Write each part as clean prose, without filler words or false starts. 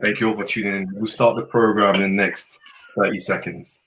Thank you all for tuning in. We'll start the program in the next 30 seconds.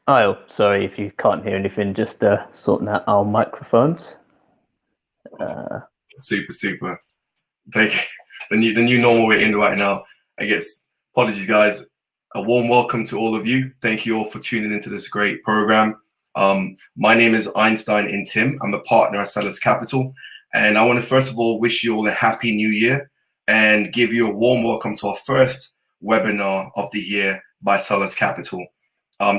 Oh, sorry if you can't hear anything, just sorting out our microphones. Super. Thank you. The new normal we're in right now. I guess, apologies guys. A warm welcome to all of you. Thank you all for tuning into this great program. My name is Einstein in Tim. I'm a partner at Selhurst Capital. And I want to first of all wish you all a happy new year and give you a warm welcome to our first webinar of the year by Selhurst Capital.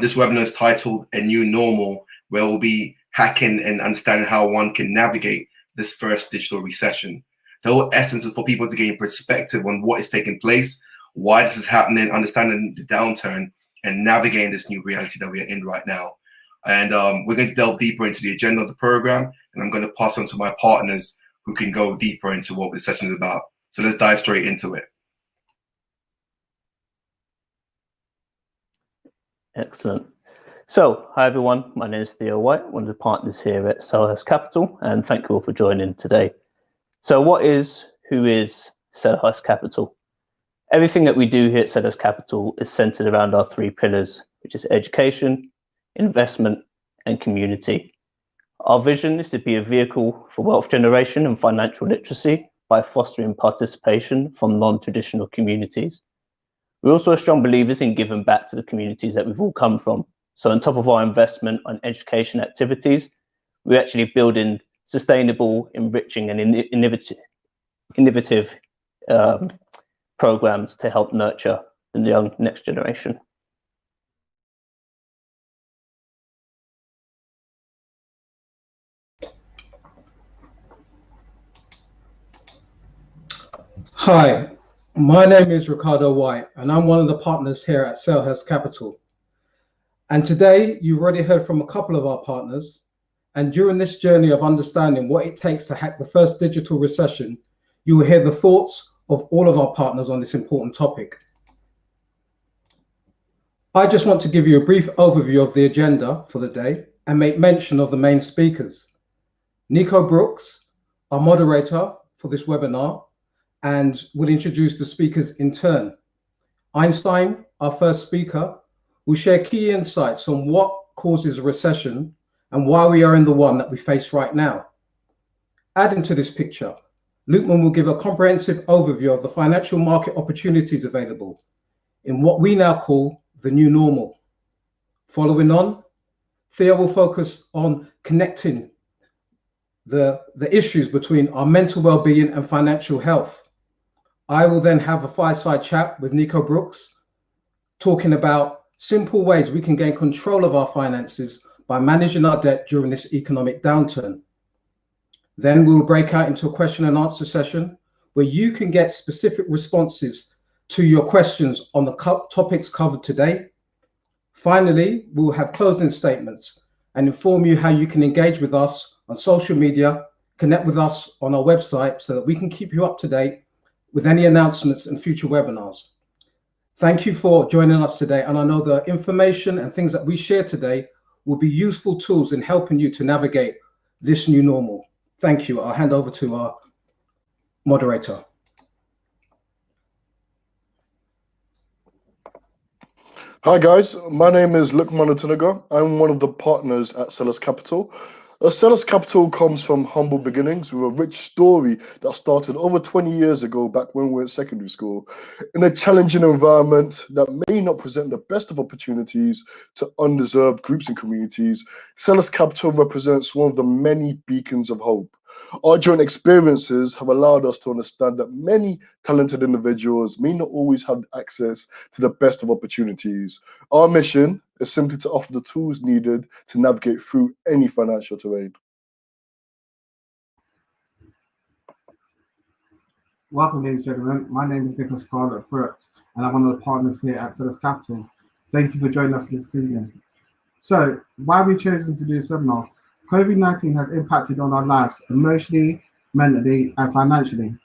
This webinar is titled A New Normal, where we'll be hacking and understanding how one can navigate this first digital recession. The whole essence is for people to gain perspective on what is taking place, why this is happening, understanding the downturn, and navigating this new reality that we are in right now. And we're going to delve deeper into the agenda of the program, and I'm going to pass on to my partners who can go deeper into what the session is about. So let's dive straight into it. Excellent. So, hi everyone, my name is Theo White, one of the partners here at Selhurst Capital, and thank you all for joining today. So who is Selhurst Capital? Everything that we do here at Selhurst Capital is centered around our three pillars, which is education, investment, and community. Our vision is to be a vehicle for wealth generation and financial literacy by fostering participation from non-traditional communities. We're also strong believers in giving back to the communities that we've all come from. So on top of our investment on education activities, we're actually building sustainable, enriching, and innovative programs to help nurture the young next generation. Hi, my name is Ricardo White, and I'm one of the partners here at Selhurst Capital. And today, you've already heard from a couple of our partners. And during this journey of understanding what it takes to hack the first digital recession, you will hear the thoughts of all of our partners on this important topic. I just want to give you a brief overview of the agenda for the day and make mention of the main speakers. Nico Brooks, our moderator for this webinar, and will introduce the speakers in turn. Einstein, our first speaker, will share key insights on what causes a recession and why we are in the one that we face right now. Adding to this picture, Lukeman will give a comprehensive overview of the financial market opportunities available in what we now call the new normal. Following on, Theo will focus on connecting the issues between our mental well-being and financial health. I will then have a fireside chat with Nico Brooks, talking about simple ways we can gain control of our finances by managing our debt during this economic downturn. Then we'll break out into a question and answer session where you can get specific responses to your questions on the topics covered today. Finally, we'll have closing statements and inform you how you can engage with us on social media, connect with us on our website so that we can keep you up to date with any announcements and future webinars. Thank you for joining us today, and I know the information and things that we share today will be useful tools in helping you to navigate this new normal. Thank you. I'll hand over to our moderator. Hi guys, my name is Lukman Otunaga. I'm one of the partners at Selhurst Capital. Selhurst Capital comes from humble beginnings with a rich story that started over 20 years ago, back when we were in secondary school, in a challenging environment that may not present the best of opportunities to undeserved groups and communities. Selhurst Capital represents one of the many beacons of hope. Our joint experiences have allowed us to understand that many talented individuals may not always have access to the best of opportunities. Our mission is simply to offer the tools needed to navigate through any financial terrain. Welcome, ladies and gentlemen. My name is Nicholas Scarlett Brooks, and I'm one of the partners here at Selhurst Capital. Thank you for joining us this evening. So, why have we chosen to do this webinar? COVID-19 has impacted on our lives emotionally, mentally, and financially.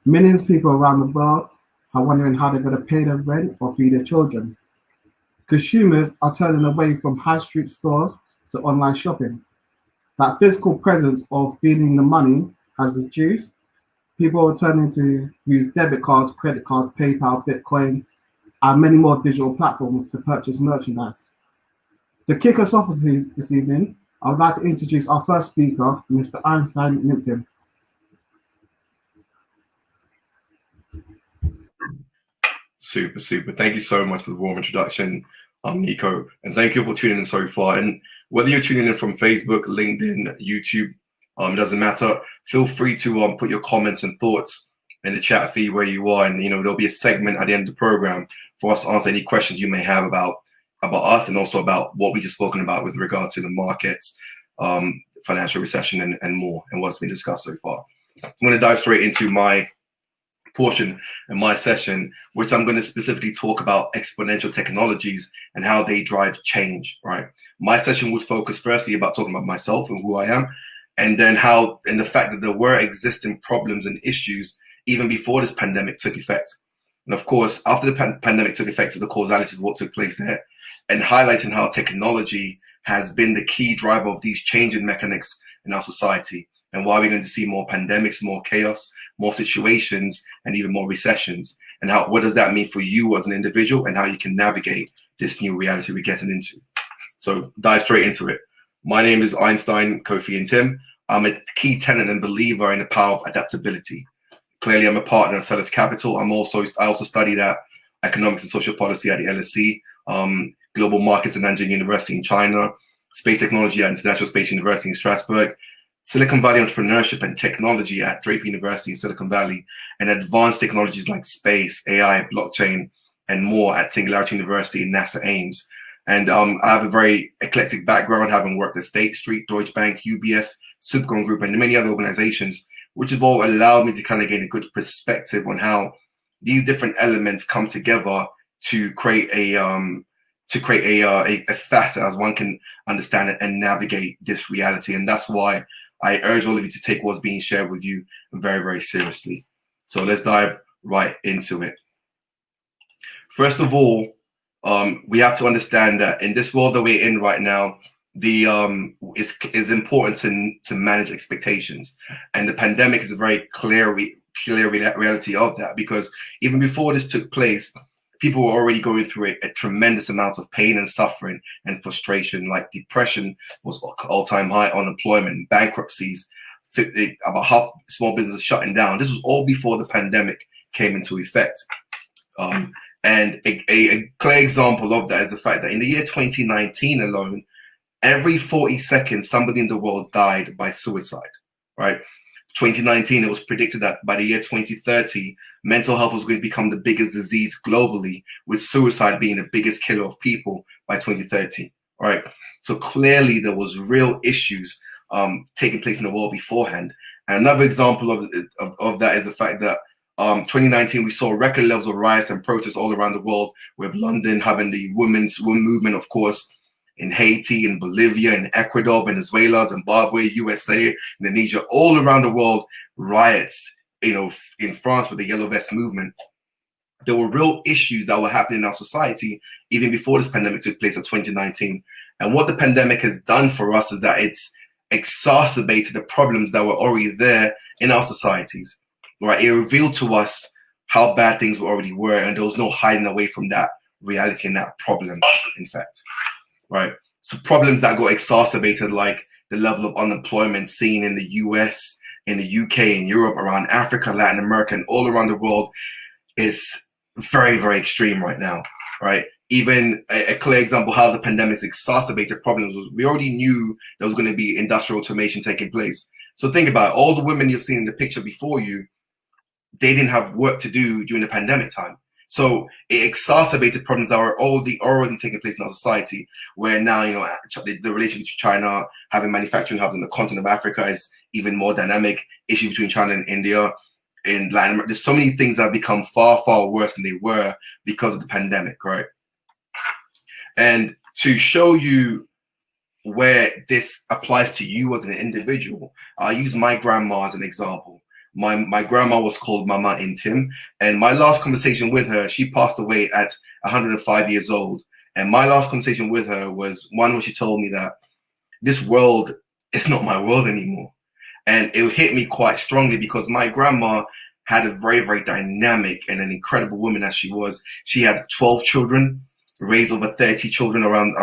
Millions of people around the world are wondering how they're going to pay their rent or feed their children. Consumers are turning away from high street stores to online shopping. That physical presence of feeling the money has reduced. People are turning to use debit cards, credit cards, PayPal, Bitcoin, and many more digital platforms to purchase merchandise. To kick us off this evening, I would like to introduce our first speaker, Mr. Einstein Nimpton. Super. Thank you so much for the warm introduction, Nico. And thank you for tuning in so far. And whether you're tuning in from Facebook, LinkedIn, YouTube, it doesn't matter. Feel free to put your comments and thoughts in the chat feed where you are. And, there'll be a segment at the end of the program for us to answer any questions you may have about us and also about what we just spoken about with regard to the markets, financial recession and more, and what's been discussed so far. So I'm going to dive straight into my portion in my session, which I'm going to specifically talk about exponential technologies and how they drive change, right? My session would focus firstly about talking about myself and who I am, and then how, and the fact that there were existing problems and issues even before this pandemic took effect. And of course, after the pandemic took effect, the causality of what took place there, and highlighting how technology has been the key driver of these changing mechanics in our society, and why we're going to see more pandemics, more chaos, more situations, and even more recessions. And what does that mean for you as an individual, and how you can navigate this new reality we're getting into. So dive straight into it. My name is Einstein, Kofi, and Tim. I'm a key tenet and believer in the power of adaptability. Clearly, I'm a partner at Selhurst Capital. I also studied at economics and social policy at the LSE, global markets at Nanjing University in China, space technology at International Space University in Strasbourg, Silicon Valley entrepreneurship and technology at Draper University in Silicon Valley, and advanced technologies like space, AI, blockchain, and more at Singularity University and NASA Ames. And I have a very eclectic background, having worked at State Street, Deutsche Bank, UBS, Subcon Group, and many other organizations, which have all allowed me to kind of gain a good perspective on how these different elements come together to create a facet as one can understand it and navigate this reality. And that's why I urge all of you to take what's being shared with you very, very seriously. So let's dive right into it. First of all, we have to understand that in this world that we're in right now, it's important to manage expectations, and the pandemic is a very clear reality of that, because even before this took place, people were already going through a tremendous amount of pain and suffering and frustration. Like depression was all-time high, unemployment, bankruptcies, about half small businesses shutting down. This was all before the pandemic came into effect. And a clear example of that is the fact that in the year 2019 alone, every 40 seconds, somebody in the world died by suicide, right? 2019, it was predicted that by the year 2030, mental health was going to become the biggest disease globally, with suicide being the biggest killer of people by 2030, right? So clearly there was real issues taking place in the world beforehand. And another example of that is the fact that 2019, we saw record levels of riots and protests all around the world, with London having the women's movement, of course, in Haiti, in Bolivia, in Ecuador, Venezuela, Zimbabwe, USA, Indonesia, all around the world, riots, in France with the Yellow Vest movement. There were real issues that were happening in our society even before this pandemic took place in 2019. And what the pandemic has done for us is that it's exacerbated the problems that were already there in our societies, right? It revealed to us how bad things already were, and there was no hiding away from that reality and that problem, in fact, right? So problems that got exacerbated, like the level of unemployment seen in the US, in the UK, in Europe, around Africa, Latin America, and all around the world, is very, very extreme right now, right? Even a clear example how the pandemic exacerbated problems was we already knew there was going to be industrial automation taking place. So think about it. All the women you're seeing in the picture before you, they didn't have work to do during the pandemic time. So it exacerbated problems that were already taking place in our society, where now, the relationship between China, having manufacturing hubs in the continent of Africa is even more dynamic. Issue between China and India, in Latin America. There's so many things that have become far, far worse than they were because of the pandemic, right? And to show you where this applies to you as an individual, I'll use my grandma as an example. My grandma was called Mama Intim, and my last conversation with her, she passed away at 105 years old. And my last conversation with her was one where she told me that this world is not my world anymore. And it hit me quite strongly because my grandma had a very, very dynamic and an incredible woman as she was. She had 12 children, raised over 30 children around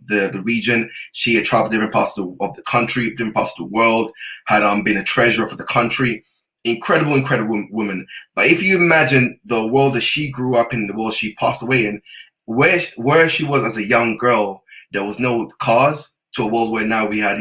the region. She had traveled different parts of the country, different parts of the world, had been a treasurer for the country. Incredible, incredible woman. But if you imagine the world that she grew up in, the world she passed away in, where she was as a young girl, there was no cars, to a world where now we had,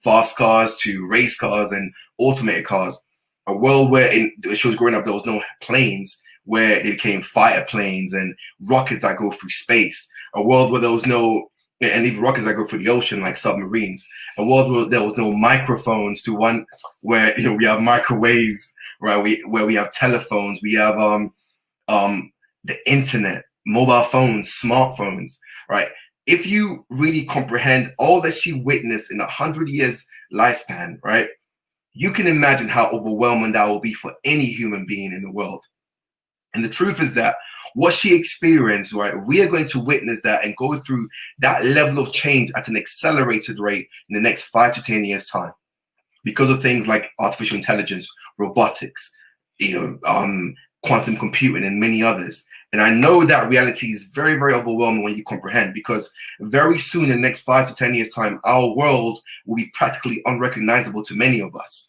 fast cars to race cars and automated cars. A world where she was growing up, there was no planes, where they became fighter planes and rockets that go through space. A world where there was no, and even rockets that go through the ocean like submarines. A world where there was no microphones, to one where we have microwaves, right? Where we have telephones, we have the internet, mobile phones, smartphones, right? If you really comprehend all that she witnessed in 100 years lifespan, right? You can imagine how overwhelming that will be for any human being in the world. And the truth is that what she experienced, right, we are going to witness that and go through that level of change at an accelerated rate in the next 5 to 10 years' time, because of things like artificial intelligence, robotics, quantum computing, and many others. And I know that reality is very, very overwhelming when you comprehend, because very soon in the next 5 to 10 years' time, our world will be practically unrecognizable to many of us.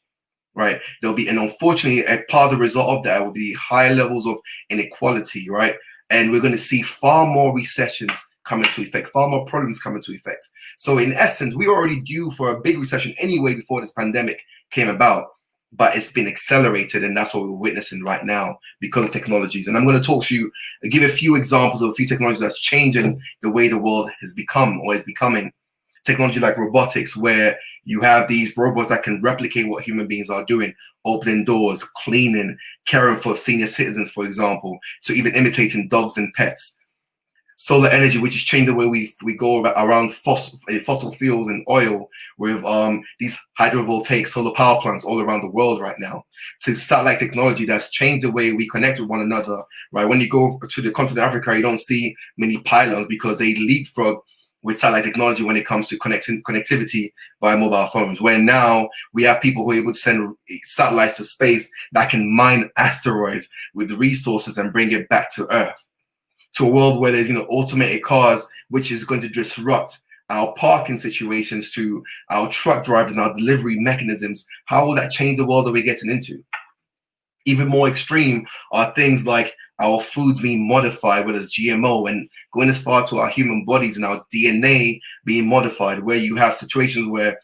Right, there'll be, and unfortunately, a part of the result of that will be higher levels of inequality, right? And we're going to see far more recessions come into effect, far more problems come into effect. So, in essence, we were already due for a big recession anyway before this pandemic came about, but it's been accelerated, and that's what we're witnessing right now because of technologies. And I'm going to talk to you, give a few examples of a few technologies that's changing the way the world has become or is becoming. Technology like robotics, where you have these robots that can replicate what human beings are doing, opening doors, cleaning, caring for senior citizens, for example, so even imitating dogs and pets. Solar energy, which has changed the way we go around fossil fuels and oil, with these photovoltaic solar power plants all around the world right now, to satellite technology that's changed the way we connect with one another, right? When you go to the continent of Africa, you don't see many pylons because they leapfrog with satellite technology when it comes to connectivity via mobile phones, where now we have people who are able to send satellites to space that can mine asteroids with resources and bring it back to Earth, to a world where there's automated cars, which is going to disrupt our parking situations, to our truck drivers and our delivery mechanisms. How will that change the world that we're getting into? Even more extreme are things like our foods being modified, whether it's GMO, and going as far to our human bodies and our DNA being modified, where you have situations where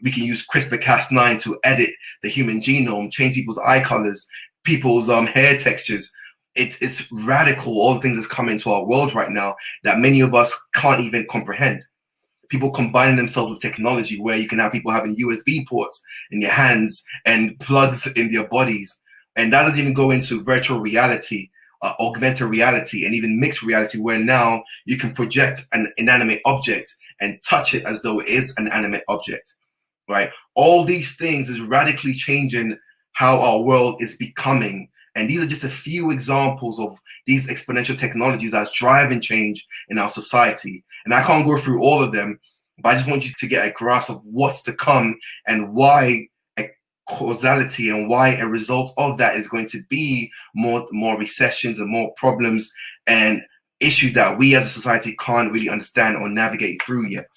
we can use CRISPR-Cas9 to edit the human genome, change people's eye colors, people's hair textures. It's radical, all the things that's coming into our world right now that many of us can't even comprehend. People combining themselves with technology, where you can have people having USB ports in your hands and plugs in their bodies. And that doesn't even go into virtual reality, augmented reality, and even mixed reality, where now you can project an inanimate object and touch it as though it is an animate object, right? All these things is radically changing how our world is becoming. And these are just a few examples of these exponential technologies that's driving change in our society. And I can't go through all of them, but I just want you to get a grasp of what's to come and why a causality and why a result of that is going to be more recessions and more problems and issues that we as a society can't really understand or navigate through yet.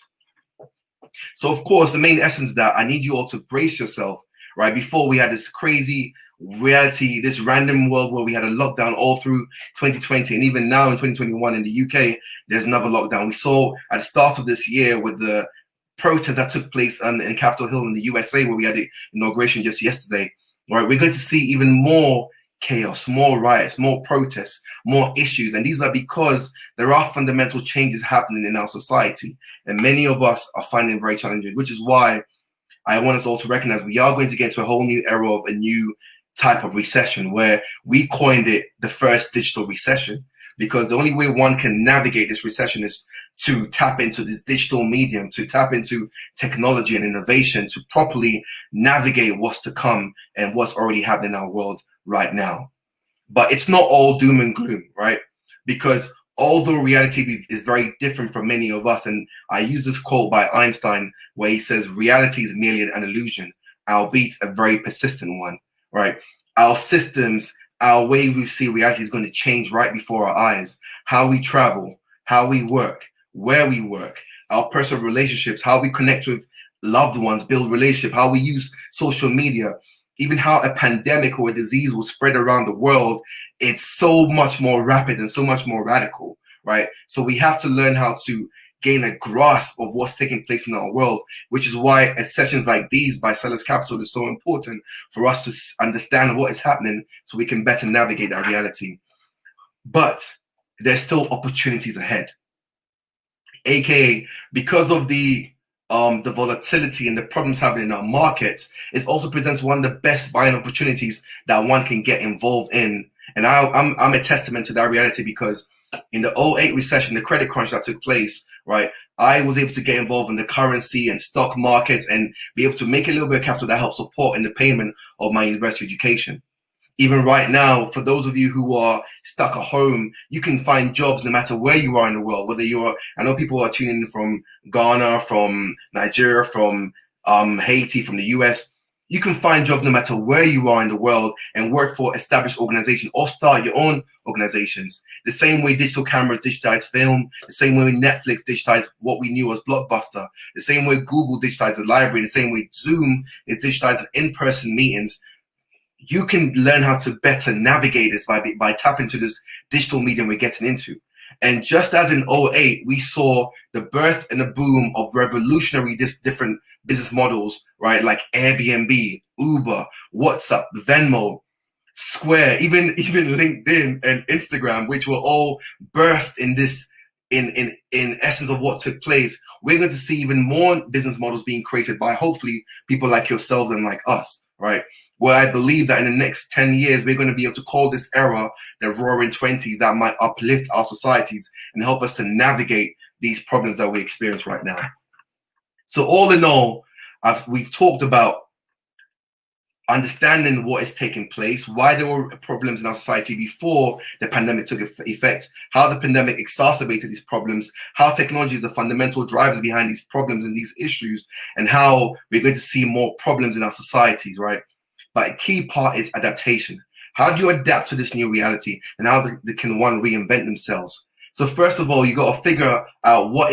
So of course, the main essence that I need you all to brace yourself, right? Before we had this crazy reality, this random world where we had a lockdown all through 2020, and even now in 2021 in the UK, there's another lockdown. We saw at the start of this year with the protests that took place in Capitol Hill in the USA, where we had the inauguration just yesterday, right? We're going to see even more chaos, more riots, more protests, more issues. And these are because there are fundamental changes happening in our society. And many of us are finding it very challenging, which is why I want us all to recognize we are going to get into a whole new era of a new type of recession, where we coined it the first digital recession, because the only way one can navigate this recession is to tap into this digital medium, to tap into technology and innovation, to properly navigate what's to come and what's already happening in our world right now. But it's not all doom and gloom, right? Because although reality is very different from many of us, and I use this quote by Einstein where he says reality is merely an illusion, albeit a very persistent one, right? Our systems, our way we see reality is going to change right before our eyes. How we travel, how we work, where we work, our personal relationships, how we connect with loved ones, build relationship, how we use social media, even how a pandemic or a disease will spread around the world. It's so much more rapid and so much more radical, right? So we have to learn how to gain a grasp of what's taking place in our world, which is why sessions like these by Selhurst Capital is so important for us to understand what is happening so we can better navigate that reality. But there's still opportunities ahead, aka because of the volatility and the problems happening in our markets, it also presents one of the best buying opportunities that one can get involved in. And I'm a testament to that reality, because in the 08 recession, the credit crunch that took place, right, I was able to get involved in the currency and stock markets and be able to make a little bit of capital that helps support in the payment of my university education. Even right now, for those of you who are stuck at home, you can find jobs no matter where you are in the world. Whether you're, I know people are tuning in from Ghana, from Nigeria, from Haiti, from the US. You can find jobs no matter where you are in the world and work for established organizations or start your own organizations. The same way digital cameras digitized film, the same way Netflix digitized what we knew as Blockbuster, the same way Google digitized the library, the same way Zoom is digitized in-person meetings. You can learn how to better navigate this by tapping into this digital medium we're getting into. And just as in 08, we saw the birth and the boom of revolutionary different business models, right? Like Airbnb, Uber, WhatsApp, Venmo, Square, even LinkedIn and Instagram, which were all birthed in this, in essence of what took place. We're going to see even more business models being created by hopefully people like yourselves and like us, right? Where I believe that in the next 10 years, we're going to be able to call this era the roaring 20s that might uplift our societies and help us to navigate these problems that we experience right now. So all in all, we've talked about understanding what is taking place, why there were problems in our society before the pandemic took effect, how the pandemic exacerbated these problems, how technology is the fundamental drivers behind these problems and these issues, and how we're going to see more problems in our societies, right? But a key part is adaptation. How do you adapt to this new reality, and how can one reinvent themselves? So first of all, you got to figure out what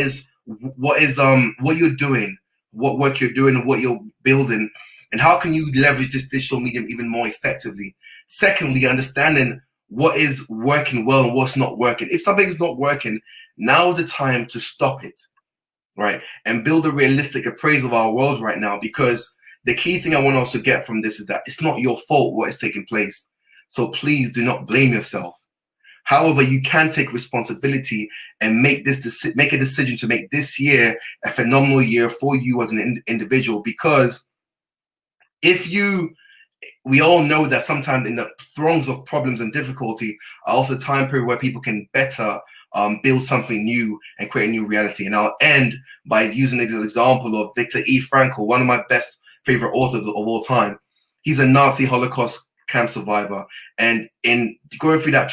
you're doing, what work you're doing, and what you're building, and how can you leverage this digital medium even more effectively. Secondly, understanding what is working well and what's not working. If something is not working, now is the time to stop it, right? And build a realistic appraisal of our world right now, because the key thing I want to also get from this is that it's not your fault what is taking place. So please do not blame yourself. However, you can take responsibility and make a decision to make this year a phenomenal year for you as an individual. Because we all know that sometimes in the throngs of problems and difficulty are also a time period where people can better build something new and create a new reality. And I'll end by using an example of Viktor E. Frankl, one of my best favorite authors of all time. He's a Nazi Holocaust camp survivor, and in going through that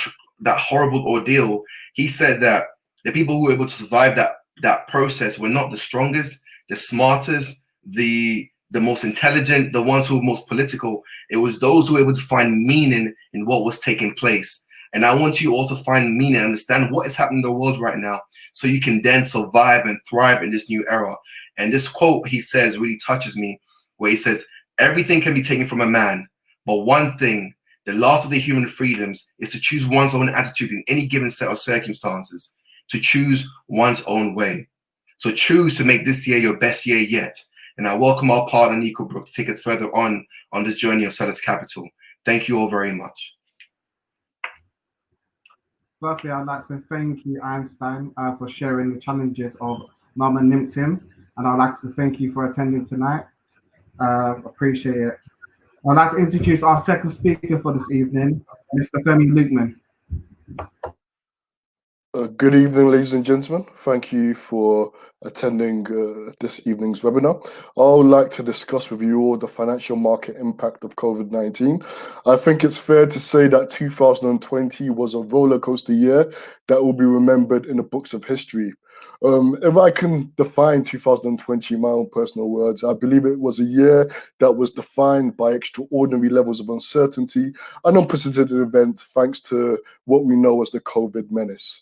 horrible ordeal, he said that the people who were able to survive that process were not the strongest, the smartest, the most intelligent, the ones who were most political. It was those who were able to find meaning in what was taking place. And I want you all to find meaning and understand what is happening in the world right now, so you can then survive and thrive in this new era. And this quote he says really touches me, where he says, "Everything can be taken from a man, but one thing, the last of the human freedoms, is to choose one's own attitude in any given set of circumstances, to choose one's own way." So choose to make this year your best year yet. And I welcome our partner, Nico Brooks, to take us further on this journey of Selhurst Capital. Thank you all very much. Firstly, I'd like to thank you, Einstein, for sharing the challenges of Mama Nimtim. And I'd like to thank you for attending tonight. Appreciate it. I'd like to introduce our second speaker for this evening, Mr. Femi Lukman. Good evening, ladies and gentlemen. Thank you for attending this evening's webinar. I would like to discuss with you all the financial market impact of COVID-19. I think it's fair to say that 2020 was a roller coaster year that will be remembered in the books of history. If I can define 2020 in my own personal words, I believe it was a year that was defined by extraordinary levels of uncertainty, an unprecedented event thanks to what we know as the COVID menace.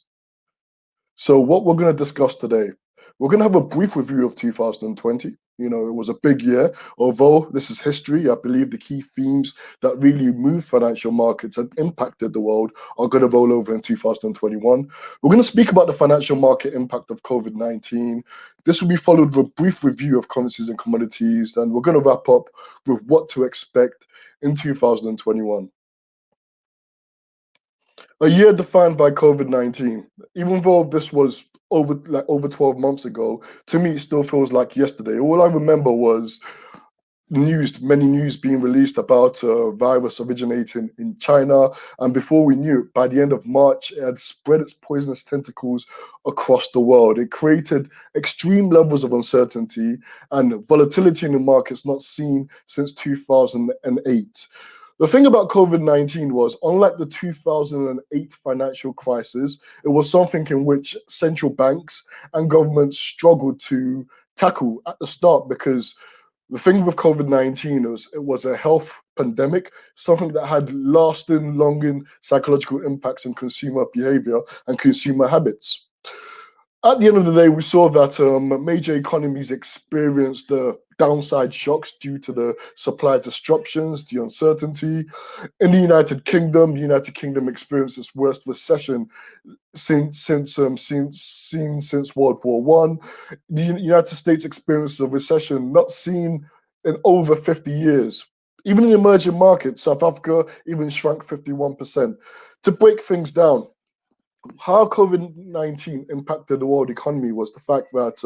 So what we're going to discuss today, we're going to have a brief review of 2020. You know, it was a big year. Although this is history, I believe the key themes that really moved financial markets and impacted the world are going to roll over in 2021. We're going to speak about the financial market impact of COVID-19. This will be followed with a brief review of currencies and commodities, and we're going to wrap up with what to expect in 2021. A year defined by COVID-19. Even though this was over 12 months ago, to me it still feels like yesterday. All I remember was many news being released about a virus originating in China, and before we knew it, by the end of March, it had spread its poisonous tentacles across the world. It created extreme levels of uncertainty and volatility in the markets not seen since 2008. The thing about COVID-19 was, unlike the 2008 financial crisis, it was something in which central banks and governments struggled to tackle at the start, because the thing with COVID-19 was it was a health pandemic, something that had lasting, long psychological impacts on consumer behavior and consumer habits. At the end of the day, we saw that major economies experienced the downside shocks due to the supply disruptions, the uncertainty. In the United Kingdom experienced its worst recession since World War One. The United States experienced a recession not seen in over 50 years. Even in emerging markets, South Africa even shrunk 51%. To break things down, how COVID-19 impacted the world economy was the fact that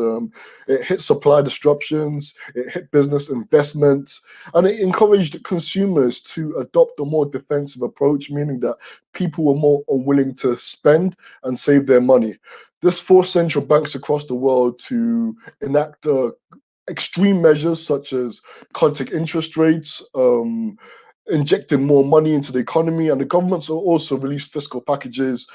it hit supply disruptions, it hit business investments, and it encouraged consumers to adopt a more defensive approach, meaning that people were more unwilling to spend and save their money. This forced central banks across the world to enact extreme measures such as cutting interest rates, injecting more money into the economy, and the governments also released fiscal packages.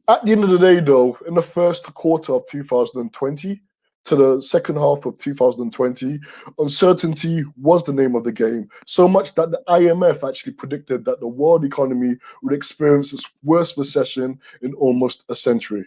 At the end of the day, though, in the first quarter of 2020 to the second half of 2020, uncertainty was the name of the game, so much that the IMF actually predicted that the world economy would experience its worst recession in almost a century.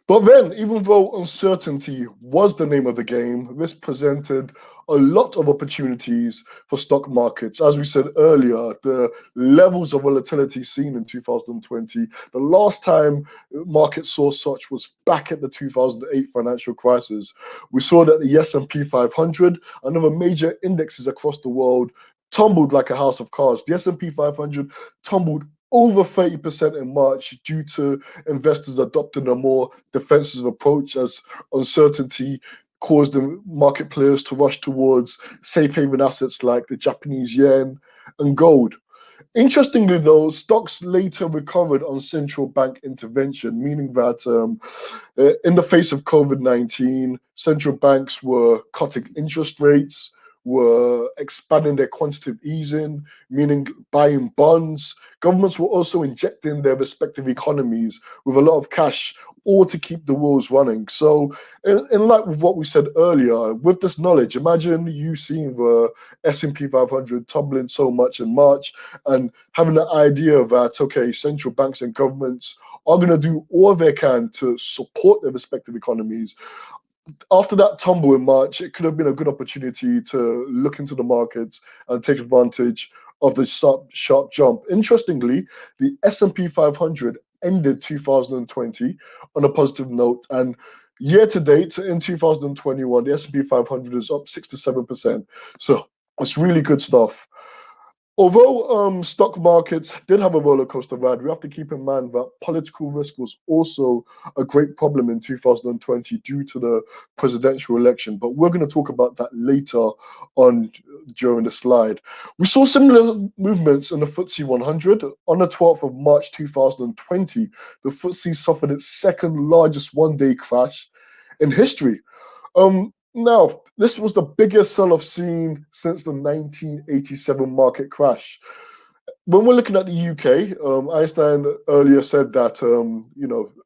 But then, even though uncertainty was the name of the game, this presented a lot of opportunities for stock markets. As we said earlier, the levels of volatility seen in 2020, the last time markets saw such was back at the 2008 financial crisis. We saw that the S&P 500 and other major indexes across the world tumbled like a house of cards. The S&P 500 tumbled over 30% in March due to investors adopting a more defensive approach as uncertainty caused the market players to rush towards safe haven assets like the Japanese yen and gold. Interestingly, though, stocks later recovered on central bank intervention, meaning that in the face of COVID-19, central banks were cutting interest rates, were expanding their quantitative easing, meaning buying bonds. Governments were also injecting their respective economies with a lot of cash, all to keep the wheels running. So, in light of what we said earlier, with this knowledge, imagine you seeing the S&P 500 tumbling so much in March and having the idea that, okay, central banks and governments are going to do all they can to support their respective economies. After that tumble in March, it could have been a good opportunity to look into the markets and take advantage of the sharp jump. Interestingly, the S&P 500 ended 2020 on a positive note, and year to date in 2021, the S&P 500 is up 6 to 7%. So it's really good stuff. Although stock markets did have a roller coaster ride, we have to keep in mind that political risk was also a great problem in 2020 due to the presidential election. But we're going to talk about that later on during the slide. We saw similar movements in the FTSE 100. On the 12th of March 2020, the FTSE suffered its second largest one-day crash in history. Now, this was the biggest sell-off seen since the 1987 market crash. When we're looking at the UK, Einstein earlier said that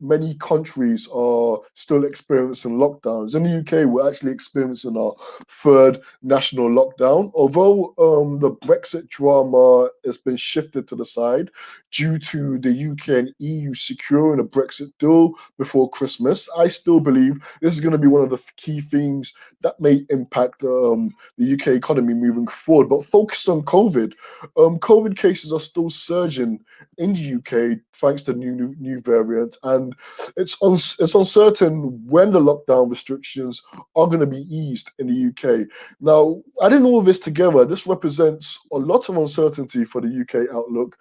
many countries are still experiencing lockdowns. In the UK, we're actually experiencing our third national lockdown. Although the Brexit drama has been shifted to the side due to the UK and EU securing a Brexit deal before Christmas, I still believe this is going to be one of the key themes that may impact the UK economy moving forward. But focused on COVID, COVID cases are still surging in the UK thanks to new variant, and it's uncertain when the lockdown restrictions are going to be eased in the UK. Now, adding all of this together, this represents a lot of uncertainty for the UK outlook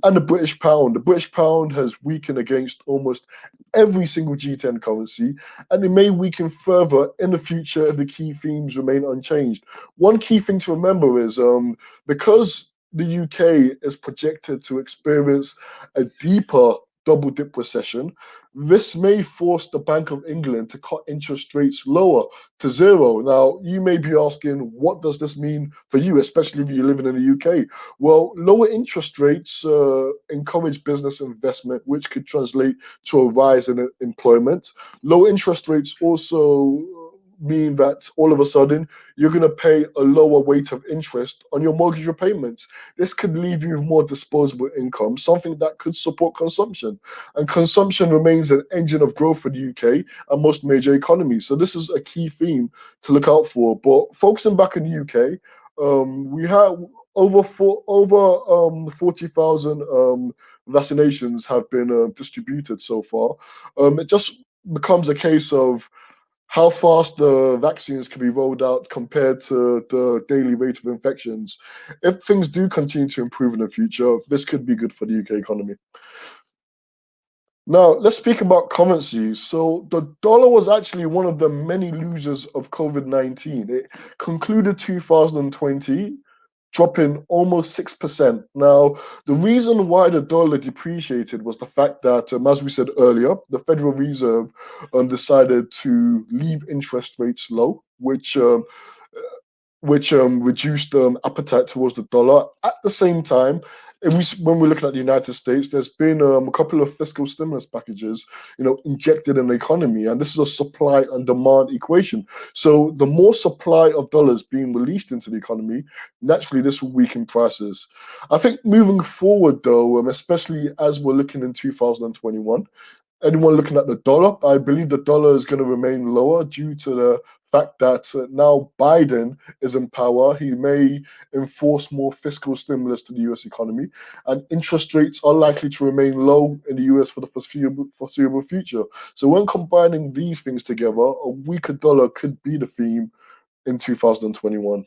and the British pound. The British pound has weakened against almost every single G10 currency, and it may weaken further in the future if the key themes remain unchanged. One key thing to remember is because the UK is projected to experience a deeper double dip recession, this may force the Bank of England to cut interest rates lower to zero. Now, you may be asking, what does this mean for you, especially if you're living in the UK? Well, lower interest rates encourage business investment, which could translate to a rise in employment. Low interest rates also mean that all of a sudden you're going to pay a lower weight of interest on your mortgage repayments. This could leave you with more disposable income, something that could support consumption. And consumption remains an engine of growth for the UK and most major economies. So this is a key theme to look out for. But focusing back in the UK, we have over 40,000 vaccinations have been distributed so far. It just becomes a case of how fast the vaccines can be rolled out compared to the daily rate of infections. If things do continue to improve in the future, this could be good for the UK economy. Now, let's speak about currencies. So the dollar was actually one of the many losers of COVID-19. It concluded 2020 dropping almost 6%. Now, the reason why the dollar depreciated was the fact that, as we said earlier, the Federal Reserve decided to leave interest rates low, which reduced appetite towards the dollar. At the same time, when we're looking at the United States, there's been a couple of fiscal stimulus packages, injected in the economy, and this is a supply and demand equation. So the more supply of dollars being released into the economy, naturally this will weaken prices. I think moving forward, though, especially as we're looking in 2021, anyone looking at the dollar, I believe the dollar is going to remain lower due to the fact that now Biden is in power. He may enforce more fiscal stimulus to the US economy, and interest rates are likely to remain low in the US for the foreseeable future. So when combining these things together, a weaker dollar could be the theme in 2021.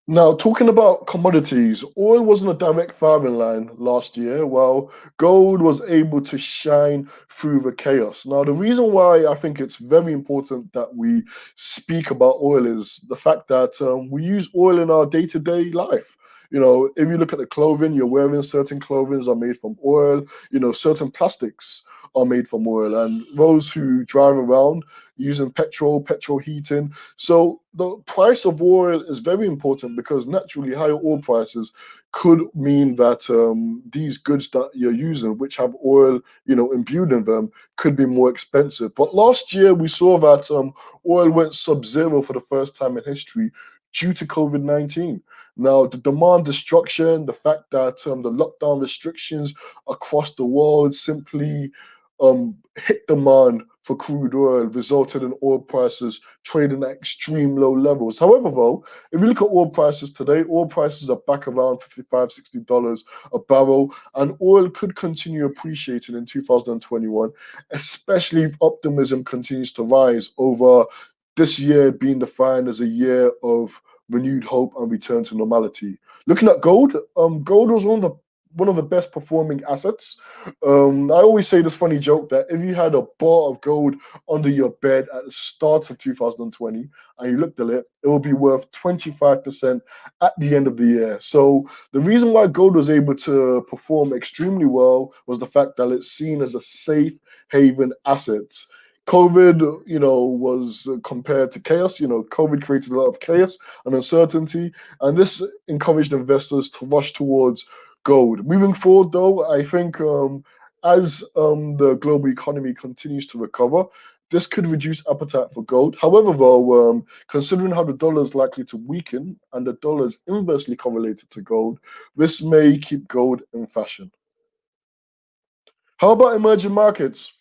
Now, talking about commodities, oil was on a direct firing line last year, while gold was able to shine through the chaos. Now, the reason why I think it's very important that we speak about oil is the fact that we use oil in our day-to-day life. You know, if you look at the clothing you're wearing, certain clothing are made from oil. You know, certain plastics are made from oil, and those who drive around using petrol heating. So the price of oil is very important, because naturally higher oil prices could mean that these goods that you're using, which have oil, you know, imbued in them, could be more expensive. But last year we saw that oil went sub-zero for the first time in history due to COVID-19. Now, the demand destruction, the fact that the lockdown restrictions across the world simply hit demand for crude oil, resulted in oil prices trading at extreme low levels. However, though, if you look at oil prices today, oil prices are back around $55, $60 a barrel, and oil could continue appreciating in 2021, especially if optimism continues to rise over this year being defined as a year of renewed hope and return to normality. Looking at gold, gold was one of the best performing assets. I always say this funny joke that if you had a bar of gold under your bed at the start of 2020 and you looked at it, it will be worth 25% at the end of the year. So the reason why gold was able to perform extremely well was the fact that it's seen as a safe haven asset. COVID, you know, was compared to chaos. You know, COVID created a lot of chaos and uncertainty, and this encouraged investors to rush towards gold. Moving forward, though, I think as the global economy continues to recover, this could reduce appetite for gold. However, though, considering how the dollar is likely to weaken and the dollar is inversely correlated to gold, this may keep gold in fashion. How about emerging markets?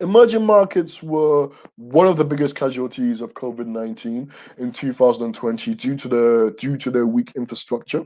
Emerging markets were one of the biggest casualties of COVID-19 in 2020 due to their weak infrastructure.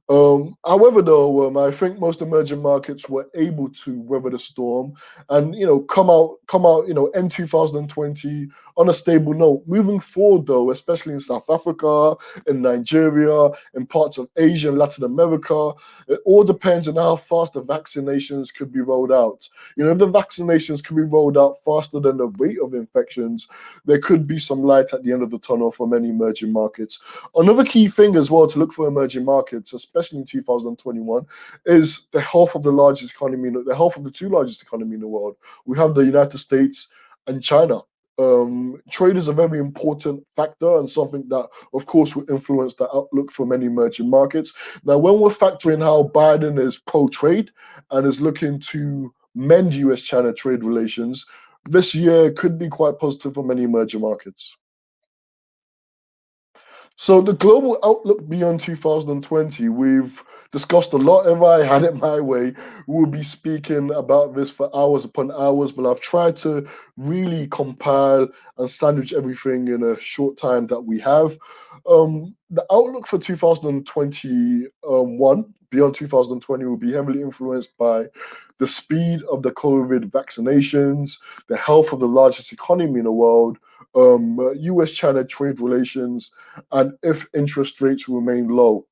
However, though, I think most emerging markets were able to weather the storm and, you know, come out, you know, end 2020 on a stable note. Moving forward, though, especially in South Africa, in Nigeria, in parts of Asia and Latin America, it all depends on how fast the vaccinations could be rolled out. You know, if the vaccinations can be rolled out faster than the rate of infections, there could be some light at the end of the tunnel for many emerging markets. Another key thing as well to look for emerging markets, especially in 2021, is the health of the largest economy, the health of the two largest economies in the world. We have the United States and China. Trade is a very important factor and something that, of course, will influence the outlook for many emerging markets. Now, when we're factoring how Biden is pro-trade and is looking to mend US-China trade relations, this year could be quite positive for many emerging markets. So the global outlook beyond 2020, we've discussed a lot. If I had it my way, we'll be speaking about this for hours upon hours, but I've tried to really compile and sandwich everything in a short time that we have. The outlook for 2021, beyond 2020, will be heavily influenced by the speed of the COVID vaccinations, the health of the largest economy in the world, US-China trade relations, and if interest rates remain low.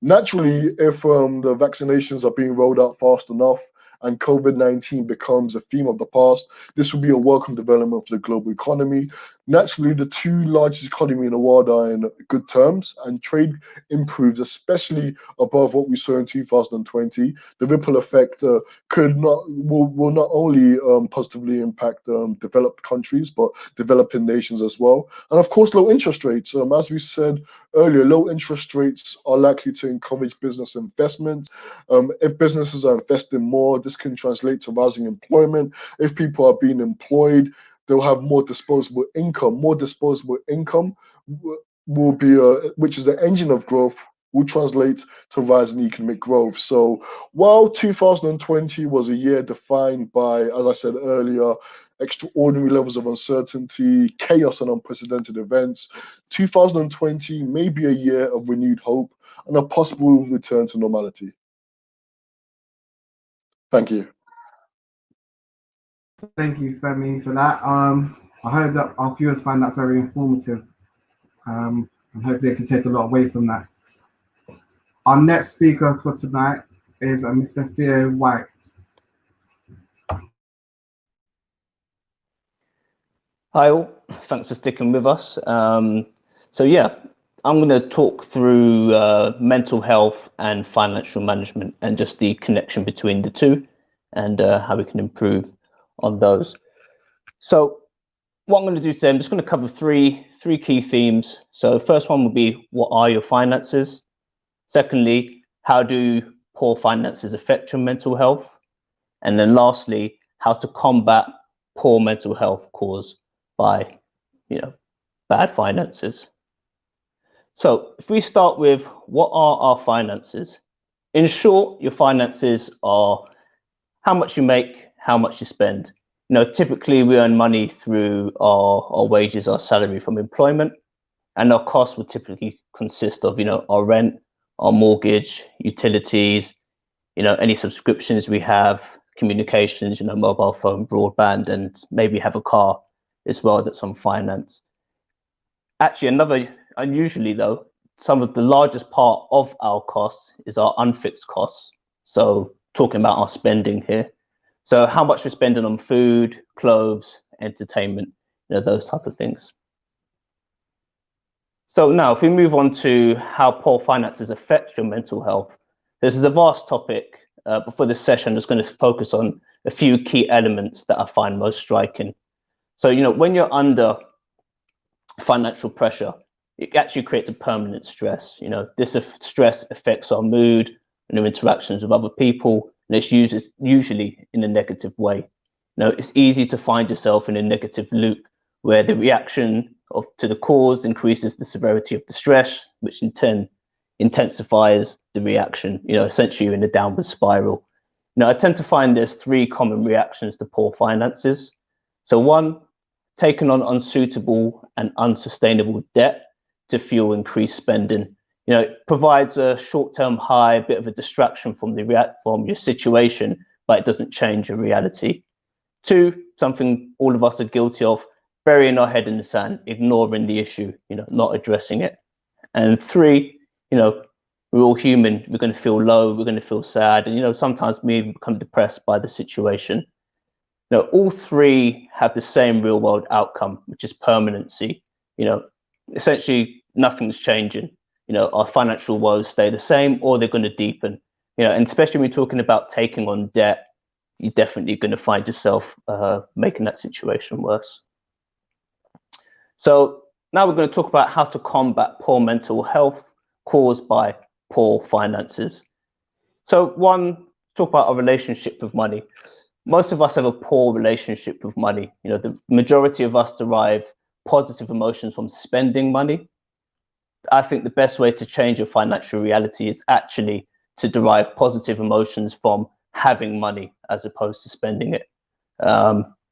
Naturally, if the vaccinations are being rolled out fast enough and COVID-19 becomes a theme of the past, this will be a welcome development for the global economy. Naturally, the two largest economies in the world are in good terms, and trade improves, especially above what we saw in 2020. The ripple effect will not only positively impact developed countries, but developing nations as well. And of course, low interest rates. As we said earlier, low interest rates are likely to encourage business investment. If businesses are investing more, this can translate to rising employment. If people are being employed, they'll have more disposable income. More disposable income will be, which is the engine of growth, will translate to rising economic growth. So while 2020 was a year defined by, as I said earlier, extraordinary levels of uncertainty, chaos, and unprecedented events, 2020 may be a year of renewed hope and a possible return to normality. Thank you. Thank you, Femi, for that. I hope that our viewers find that very informative, and hopefully they can take a lot away from that. Our next speaker for tonight is Mr. Theo White. Hi all, thanks for sticking with us. So yeah, I'm going to talk through mental health and financial management and just the connection between the two and how we can improve on those. So what I'm going to do today, I'm just going to cover three key themes. So first one will be, what are your finances? Secondly, how do poor finances affect your mental health? And then lastly, how to combat poor mental health caused by, bad finances. So if we start with, what are our finances? In short, your finances are how much you make, how much you spend. Typically we earn money through our wages, our salary from employment, and our costs would typically consist of, our rent, our mortgage, utilities, any subscriptions we have, communications, mobile phone, broadband, and maybe have a car as well that's on finance. Actually, unusually though, some of the largest part of our costs is our unfixed costs. So talking about our spending here. So how much we're spending on food, clothes, entertainment, those type of things. So now if we move on to how poor finances affect your mental health, this is a vast topic. But for this session, I'm just going to focus on a few key elements that I find most striking. So, when you're under financial pressure, it actually creates a permanent stress. This stress affects our mood and our interactions with other people, and it's usually in a negative way. It's easy to find yourself in a negative loop where the reaction to the cause increases the severity of the stress, which in turn intensifies the reaction, essentially you're in a downward spiral. I tend to find there's three common reactions to poor finances. So one, taking on unsuitable and unsustainable debt to fuel increased spending. It provides a short-term high, a bit of a distraction from your situation, but it doesn't change your reality. Two, something all of us are guilty of, burying our head in the sand, ignoring the issue, not addressing it. And three, we're all human. We're going to feel low. We're going to feel sad. And, sometimes we even become depressed by the situation. All three have the same real world outcome, which is permanency. Essentially nothing's changing. Our financial woes stay the same, or they're going to deepen. And especially when you're talking about taking on debt, you're definitely going to find yourself making that situation worse. So now we're going to talk about how to combat poor mental health caused by poor finances. So one, talk about our relationship with money. Most of us have a poor relationship with money. The majority of us derive positive emotions from spending money. I think the best way to change your financial reality is actually to derive positive emotions from having money as opposed to spending it.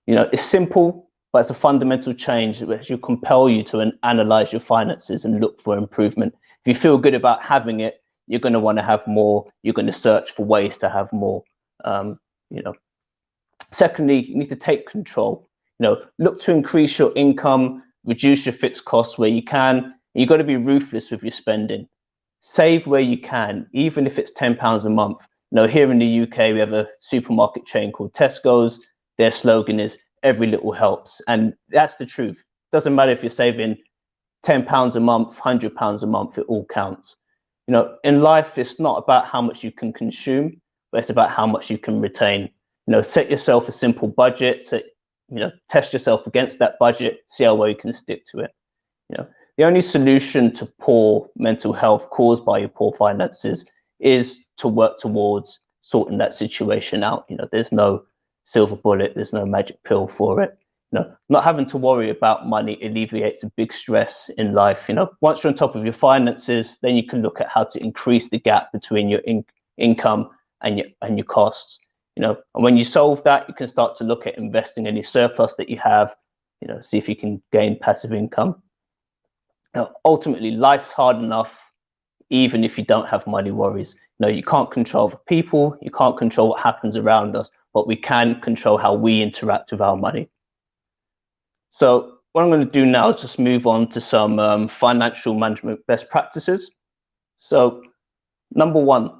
It's simple, but it's a fundamental change which will compel you to analyze your finances and look for improvement. If you feel good about having it, you're going to want to have more. You're going to search for ways to have more. Secondly, you need to take control. Look to increase your income, reduce your fixed costs where you can. You've got to be ruthless with your spending. Save where you can, even if it's £10 a month. Here in the UK, we have a supermarket chain called Tesco's. Their slogan is "Every little helps," and that's the truth. Doesn't matter if you're saving £10 a month, £100 a month, it all counts. In life, it's not about how much you can consume, but it's about how much you can retain. Set yourself a simple budget, test yourself against that budget, see how well you can stick to it. The only solution to poor mental health caused by your poor finances is to work towards sorting that situation out. There's no silver bullet, there's no magic pill for it. Not having to worry about money alleviates a big stress in life. Once you're on top of your finances, then you can look at how to increase the gap between your income and your costs. And when you solve that, you can start to look at investing any surplus that you have, see if you can gain passive income. Ultimately, life's hard enough, even if you don't have money worries. You can't control the people, you can't control what happens around us, but we can control how we interact with our money. So what I'm going to do now is just move on to some financial management best practices. So number one,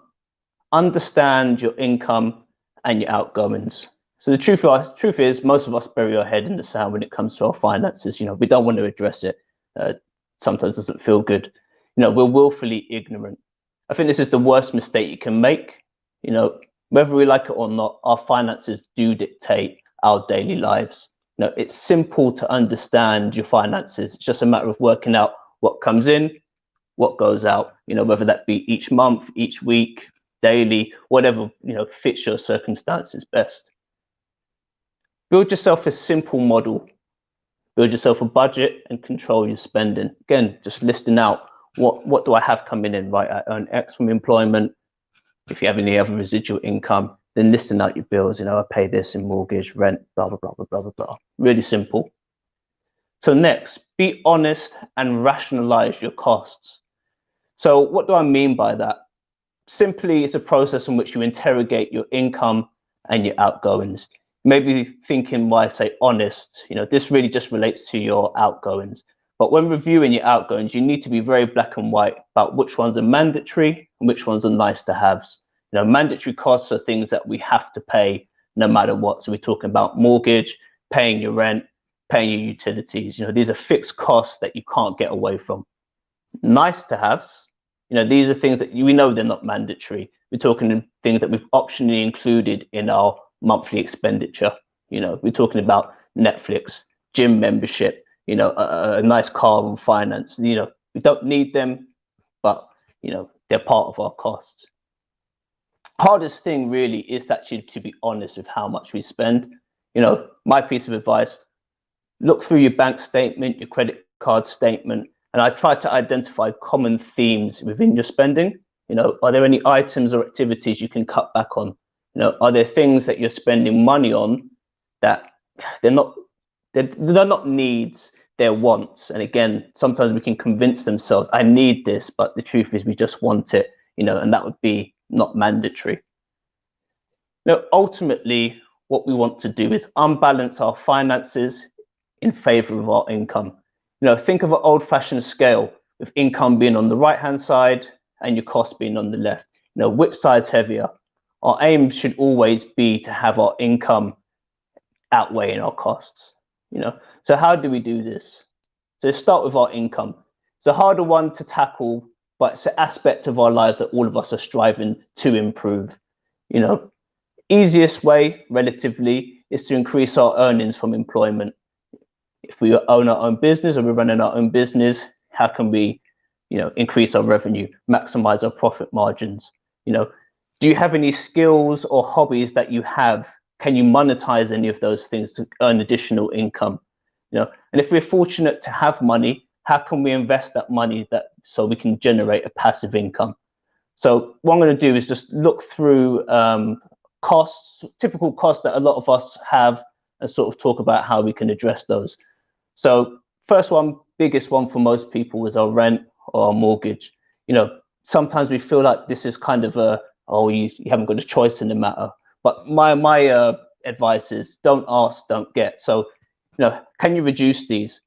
understand your income and your outgoings. So the truth is most of us bury our head in the sand when it comes to our finances. We don't want to address it. Sometimes it doesn't feel good. we're willfully ignorant. I think this is the worst mistake you can make. Whether we like it or not, our finances do dictate our daily lives. It's simple to understand your finances. It's just a matter of working out what comes in, what goes out, whether that be each month, each week, daily, whatever, fits your circumstances best. Build yourself a simple model. Build yourself a budget and control your spending. Again, just listing out what do I have coming in, right? I earn X from employment. If you have any other residual income, then listing out your bills. I pay this in mortgage, rent, blah, blah, blah, blah, blah, blah, blah. Really simple. So next, be honest and rationalize your costs. So what do I mean by that? Simply, it's a process in which you interrogate your income and your outgoings. Maybe thinking why I say honest, this really just relates to your outgoings. But when reviewing your outgoings, you need to be very black and white about which ones are mandatory and which ones are nice to haves. Mandatory costs are things that we have to pay no matter what. So we're talking about mortgage, paying your rent, paying your utilities. These are fixed costs that you can't get away from. Nice to haves, these are things that we know they're not mandatory. We're talking things that we've optionally included in our monthly expenditure. We're talking about Netflix, gym membership, a nice car on finance. We don't need them, but they're part of our costs. Hardest thing really is actually to be honest with how much we spend. My piece of advice: look through your bank statement, your credit card statement, and I try to identify common themes within your spending. Are there any items or activities you can cut back on? Are there things that you're spending money on that they're not needs, they're wants? And again, sometimes we can convince themselves, I need this, but the truth is we just want it, and that would be not mandatory. Ultimately, what we want to do is unbalance our finances in favor of our income. Think of an old-fashioned scale with income being on the right-hand side and your costs being on the left. Which side's heavier? Our aim should always be to have our income outweighing our costs. So how do we do this? So start with our income. It's a harder one to tackle, but it's an aspect of our lives that all of us are striving to improve. Easiest way, relatively, is to increase our earnings from employment. If we own our own business or we're running our own business, how can we, increase our revenue, maximize our profit margins? Do you have any skills or hobbies that you have? Can you monetize any of those things to earn additional income? And if we're fortunate to have money, how can we invest that money so we can generate a passive income? So what I'm going to do is just look through costs, typical costs that a lot of us have, and sort of talk about how we can address those. So first one, biggest one for most people is our rent or our mortgage. Sometimes we feel like this is kind of you haven't got a choice in the matter. But my advice is don't ask, don't get. So, can you reduce these?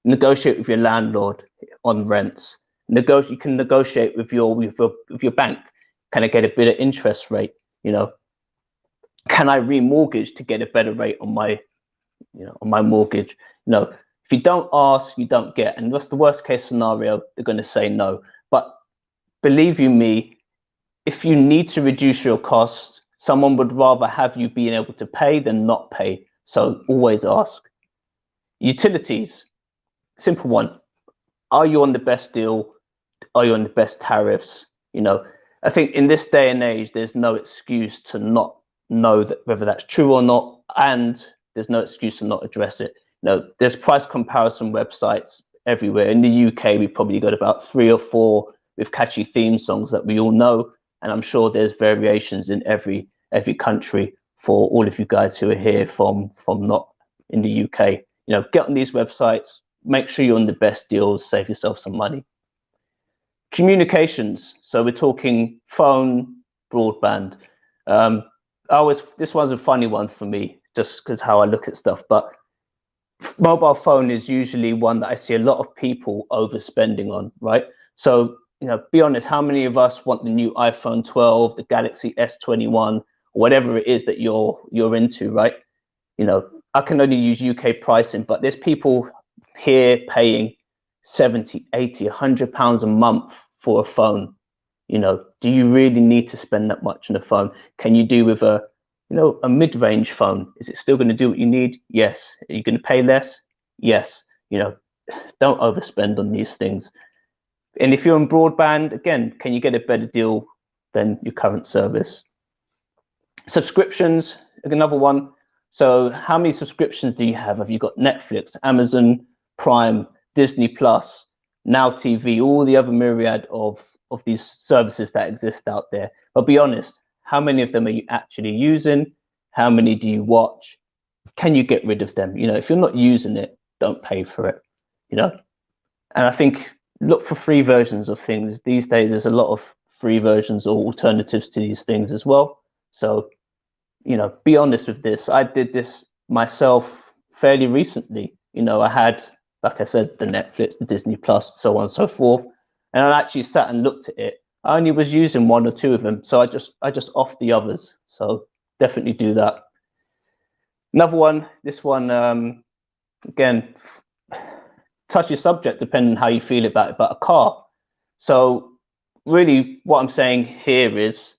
Negotiate with your landlord on rents. You can negotiate with your bank. Can I get a better interest rate? Can I remortgage to get a better rate on my mortgage? If you don't ask, you don't get. And what's the worst case scenario? They're going to say no. But believe you me, if you need to reduce your costs, someone would rather have you being able to pay than not pay. So always ask. Utilities, simple one. Are you on the best deal? Are you on the best tariffs? I think in this day and age, there's no excuse to not know whether that's true or not, and there's no excuse to not address it. There's price comparison websites everywhere. In the UK, we've probably got about 3 or 4 with catchy theme songs that we all know, and I'm sure there's variations in every country for all of you guys who are here from not in the UK. Get on these websites, make sure you're on the best deals, save yourself some money. Communications, so we're talking phone, broadband. This one's a funny one for me, just because how I look at stuff, but mobile phone is usually one that I see a lot of people overspending on, right? So, be honest, how many of us want the new iPhone 12, the Galaxy S21, whatever it is that you're into, right? I can only use UK pricing, but there's people here paying 70, 80, £100 a month for a phone. You know, do you really need to spend that much on a phone? Can you do with a, you know, a mid-range phone? Is it still going to do what you need? Yes. Are you going to pay less? Yes. You know, don't overspend on these things. And if you're on broadband, again, can you get a better deal than your current service? Subscriptions, another one. So how many subscriptions do you have? Have you got Netflix, Amazon Prime, Disney Plus, Now TV, all the other myriad of these services that exist out there? But be honest, how many of them are you actually using? How many do you watch? Can you get rid of them? You know, if you're not using it, don't pay for it, you know? And I think look for free versions of things. These days, there's a lot of free versions or alternatives to these things as well. So, you know, be honest with this. I did this myself fairly recently. You know, I had, like I said, the Netflix, the Disney Plus, so on and so forth. And I actually sat and looked at it. I only was using one or two of them. So I just off the others. So definitely do that. Another one, this one, again, touchy subject depending on how you feel about it, but a car. So really what I'm saying here is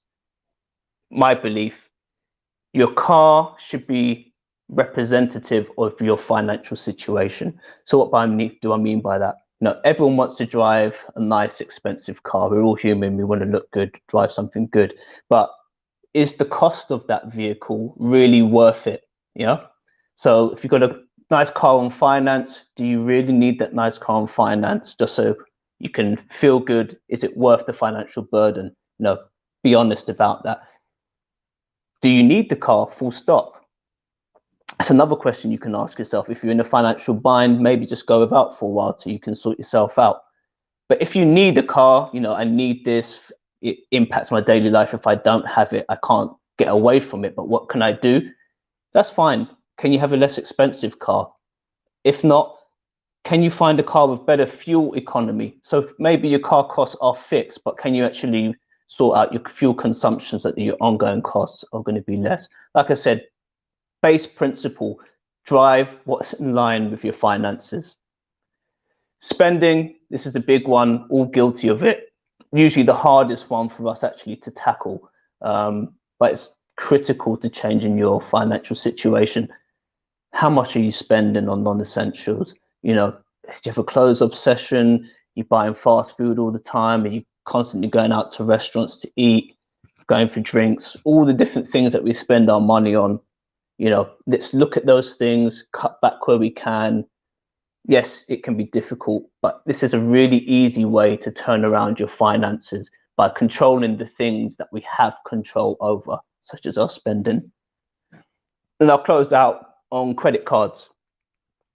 my belief, your car should be representative of your financial situation. So what do I mean by that? You know, everyone wants to drive a nice, expensive car. We're all human. We want to look good, drive something good. But is the cost of that vehicle really worth it? Yeah. So if you've got a nice car on finance, do you really need that nice car on finance just so you can feel good? Is it worth the financial burden? No, be honest about that. Do you need the car? Full stop. That's another question you can ask yourself. If you're in a financial bind, maybe just go without for a while till you can sort yourself out. But if you need a car, you know, I need this, it impacts my daily life. If I don't have it, I can't get away from it. But what can I do? That's fine. Can you have a less expensive car? If not, can you find a car with better fuel economy? So maybe your car costs are fixed, but can you actually sort out your fuel consumption so that your ongoing costs are going to be less? Like I said, base principle, drive what's in line with your finances. Spending, this is a big one, all guilty of it. Usually the hardest one for us actually to tackle, but it's critical to changing your financial situation. How much are you spending on non-essentials? You know, do you have a clothes obsession? You're buying fast food all the time? Are you constantly going out to restaurants to eat, going for drinks, all the different things that we spend our money on? You know, let's look at those things, cut back where we can. Yes, it can be difficult, but this is a really easy way to turn around your finances by controlling the things that we have control over, such as our spending. And I'll close out on credit cards.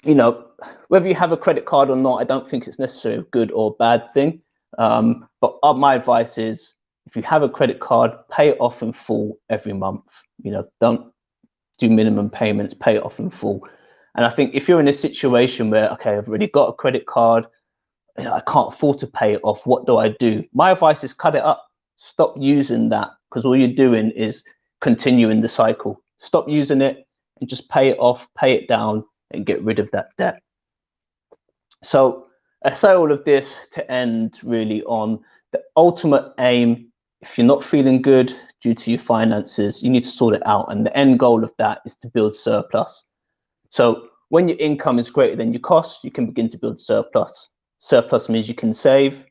You know, whether you have a credit card or not, I don't think it's necessarily a good or bad thing. But my advice is, if you have a credit card, pay it off in full every month. You know, don't do minimum payments, pay it off in full. And I think if you're in a situation where, okay, I've already got a credit card, you know, I can't afford to pay it off, what do I do? My advice is cut it up. Stop using that, because all you're doing is continuing the cycle. Stop using it and just pay it off, pay it down, and get rid of that debt. So I say all of this to end really on the ultimate aim. If you're not feeling good due to your finances, you need to sort it out. And the end goal of that is to build surplus. So when your income is greater than your costs, you can begin to build surplus. Surplus means you can save,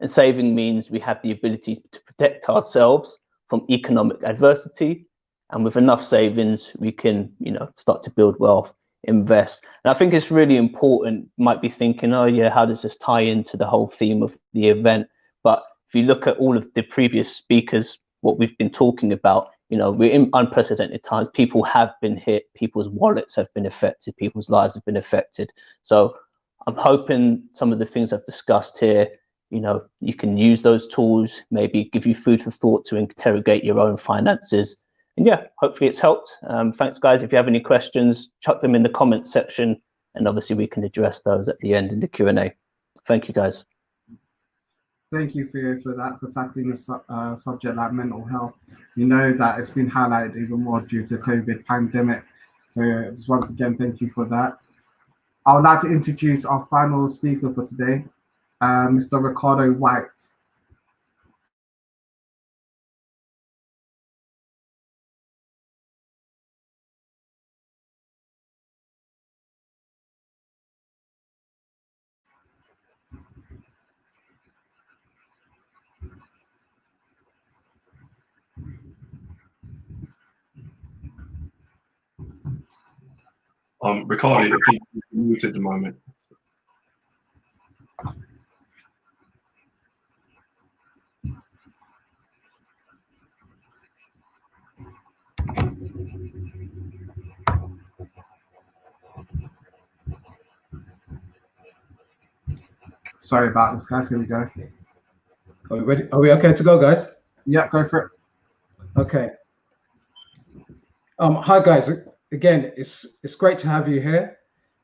and saving means we have the ability to protect ourselves from economic adversity. And with enough savings, we can, you know, start to build wealth, invest. And I think it's really important. You might be thinking, oh yeah, how does this tie into the whole theme of the event? But if you look at all of the previous speakers, what we've been talking about, you know, we're in unprecedented times. People have been hit, people's wallets have been affected, people's lives have been affected. So I'm hoping some of the things I've discussed here, you know, you can use those tools, maybe give you food for thought to interrogate your own finances. And yeah, hopefully it's helped. Thanks, guys. If you have any questions, chuck them in the comments section, and obviously we can address those at the end in the Q&A. Thank you, guys. Thank you, Theo, for that, for tackling a subject like mental health. You know that it's been highlighted even more due to COVID pandemic. So just once again, thank you for that. I would like to introduce our final speaker for today, Mr. Ricardo White. Ricardo, if you can mute at the moment. Sorry about this, guys. Here we go. Are we ready? Are we okay to go, guys? Yeah, go for it. Okay. Hi, guys. Again, it's great to have you here.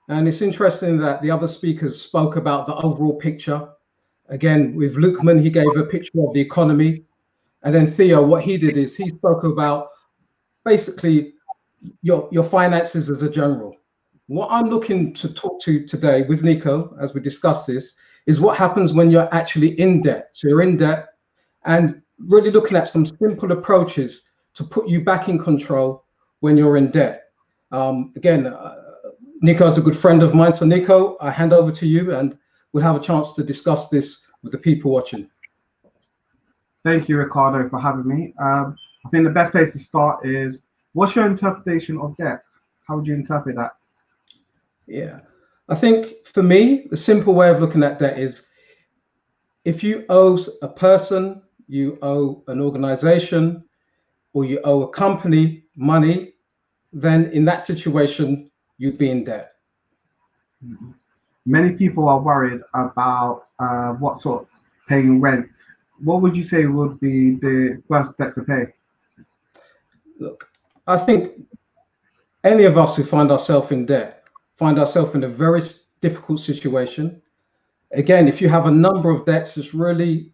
And it's interesting that the other speakers spoke about the overall picture. Again, with Lukman, he gave a picture of the economy. And then Theo, what he did is he spoke about basically your finances as a general. What I'm looking to talk to today with Nico, as we discuss this, is what happens when you're actually in debt. So you're in debt, and really looking at some simple approaches to put you back in control when you're in debt. Again, Nico is a good friend of mine. So Nico, I hand over to you and we'll have a chance to discuss this with the people watching. Thank you, Ricardo, for having me. I think the best place to start is, what's your interpretation of debt? How would you interpret that? Yeah, I think for me, the simple way of looking at debt is if you owe a person, you owe an organization, or you owe a company money, then in that situation, you'd be in debt. Many people are worried about what sort of paying rent. What would you say would be the worst debt to pay? Look, I think any of us who find ourselves in debt find ourselves in a very difficult situation. Again, if you have a number of debts, it's really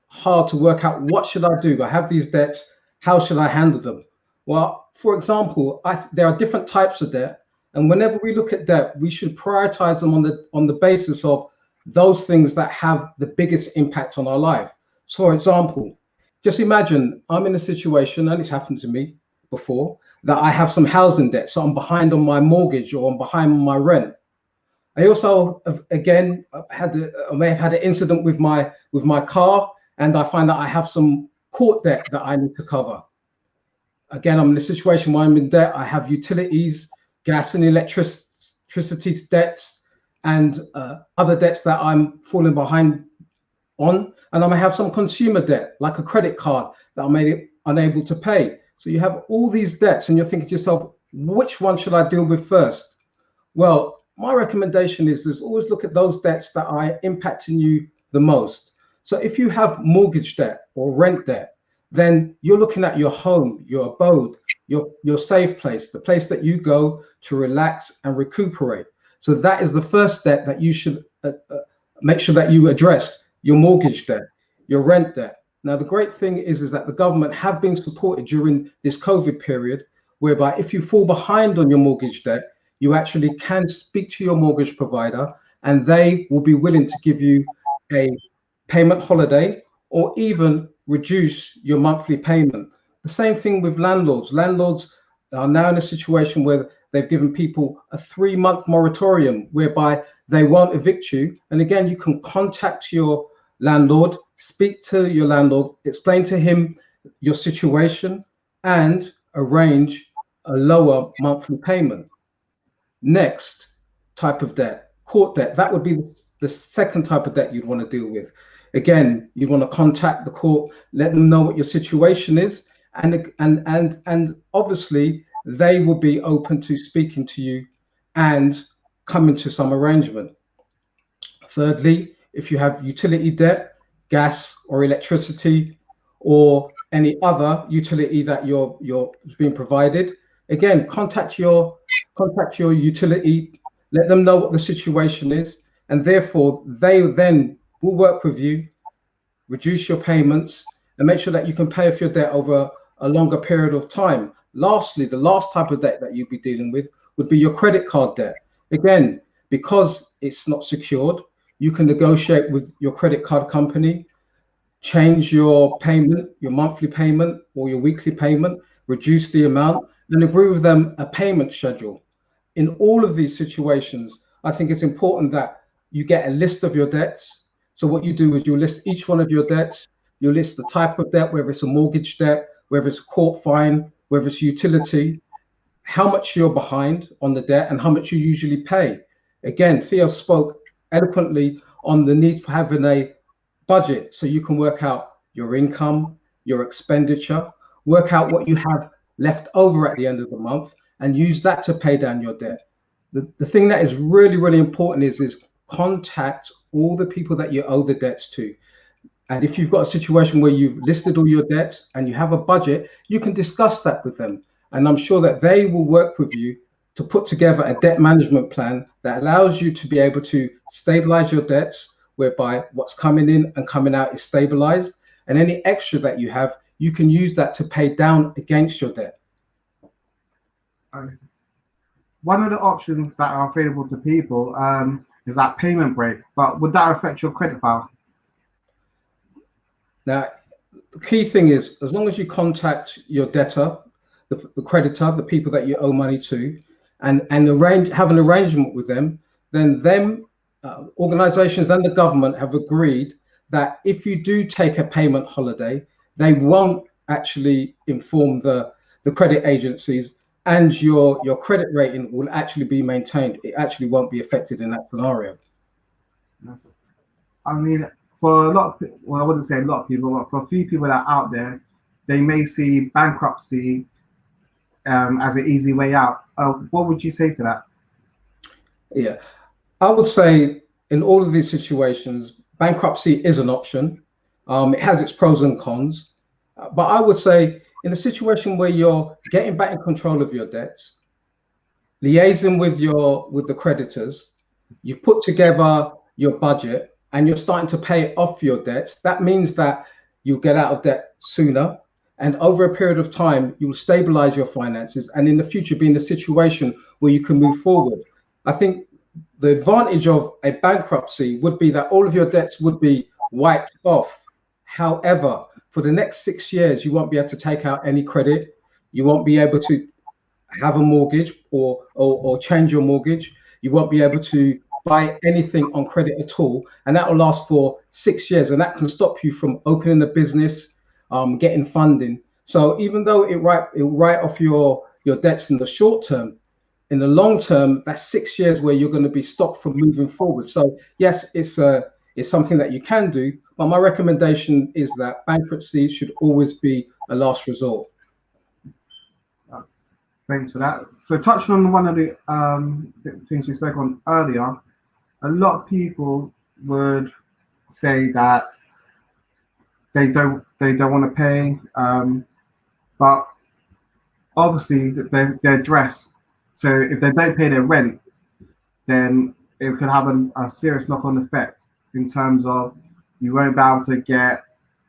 hard to work out, what should I do? I have these debts, how should I handle them? Well, for example, there are different types of debt. And whenever we look at debt, we should prioritize them on the basis of those things that have the biggest impact on our life. So, for example, just imagine I'm in a situation, and it's happened to me before, that I have some housing debt. So I'm behind on my mortgage or I'm behind on my rent. I also, again, I may have had an incident with my car, and I find that I have some court debt that I need to cover. Again, I'm in a situation where I'm in debt. I have utilities, gas and electricity debts, and other debts that I'm falling behind on. And I may have some consumer debt, like a credit card, that I'm unable to pay. So you have all these debts, and you're thinking to yourself, which one should I deal with first? Well, my recommendation is always look at those debts that are impacting you the most. So if you have mortgage debt or rent debt, then you're looking at your home, your abode, your safe place, the place that you go to relax and recuperate. So that is the first debt that you should make sure that you address: your mortgage debt, your rent debt. Now, the great thing is that the government have been supported during this COVID period, whereby if you fall behind on your mortgage debt, you actually can speak to your mortgage provider and they will be willing to give you a payment holiday or even reduce your monthly payment. The same thing with landlords. Landlords are now in a situation where they've given people a 3-month moratorium whereby they won't evict you. And again, you can contact your landlord, speak to your landlord, explain to him your situation and arrange a lower monthly payment. Next type of debt, court debt. That would be the second type of debt you'd want to deal with. Again, you want to contact the court, let them know what your situation is, and obviously they will be open to speaking to you and coming to some arrangement. Thirdly, if you have utility debt, gas or electricity, or any other utility that you're being provided, again, contact your utility, let them know what the situation is, and therefore they then will work with you, reduce your payments, and make sure that you can pay off your debt over a longer period of time. Lastly, the last type of debt that you'd be dealing with would be your credit card debt. Again, because it's not secured, you can negotiate with your credit card company, change your payment, your monthly payment or your weekly payment, reduce the amount, and agree with them a payment schedule. In all of these situations, I think it's important that you get a list of your debts. So what you do is you list each one of your debts, you list the type of debt, whether it's a mortgage debt, whether it's a court fine, whether it's utility, how much you're behind on the debt and how much you usually pay. Again, Theo spoke eloquently on the need for having a budget so you can work out your income, your expenditure, work out what you have left over at the end of the month and use that to pay down your debt. The thing that is really, really important is contact all the people that you owe the debts to. And if you've got a situation where you've listed all your debts and you have a budget, you can discuss that with them. And I'm sure that they will work with you to put together a debt management plan that allows you to be able to stabilize your debts, whereby what's coming in and coming out is stabilized. And any extra that you have, you can use that to pay down against your debt. One of the options that are available to people is that payment break, but would that affect your credit file? Now, the key thing is, as long as you contact your debtor, the creditor, the people that you owe money to, and have an arrangement with them, then organizations and the government have agreed that if you do take a payment holiday, they won't actually inform the credit agencies, and your credit rating will actually be maintained. It actually won't be affected in that scenario. I mean, for a lot of, well, I wouldn't say a lot of people, but for a few people that are out there, they may see bankruptcy as an easy way out. What would you say to that? Yeah, I would say in all of these situations, bankruptcy is an option. It has its pros and cons, but I would say in a situation where you're getting back in control of your debts, liaising with the creditors, you've put together your budget and you're starting to pay off your debts, that means that you'll get out of debt sooner. And over a period of time, you will stabilize your finances and in the future be in a situation where you can move forward. I think the advantage of a bankruptcy would be that all of your debts would be wiped off. However, for the next 6 years, you won't be able to take out any credit. You won't be able to have a mortgage or change your mortgage. You won't be able to buy anything on credit at all. And that will last for 6 years. And that can stop you from opening a business, getting funding. So even though it write off your debts in the short term, in the long term, that's 6 years where you're going to be stopped from moving forward. So yes, it's something that you can do, but my recommendation is that bankruptcy should always be a last resort. Thanks for that. So touching on one of the things we spoke on earlier, a lot of people would say that they don't want to pay, but obviously their dress. So if they don't pay their rent, then it could have a serious knock-on effect in terms of you won't be able to get,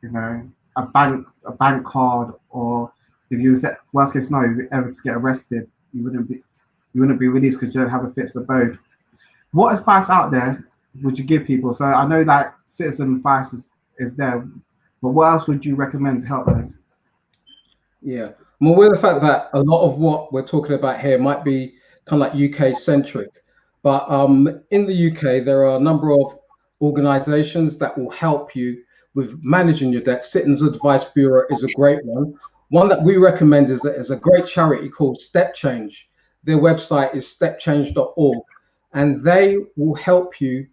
a bank card, or if you was worst case scenario, if you ever to get arrested, you wouldn't be released because you don't have a fixed abode. What advice out there would you give people? So I know that citizen advice is there, but what else would you recommend to help us? Yeah, I'm aware of the fact that a lot of what we're talking about here might be kind of like UK centric, but in the UK there are a number of organizations that will help you with managing your debt. Citizens Advice Bureau is a great one. One that we recommend is a great charity called Step Change. Their website is stepchange.org, and they will help you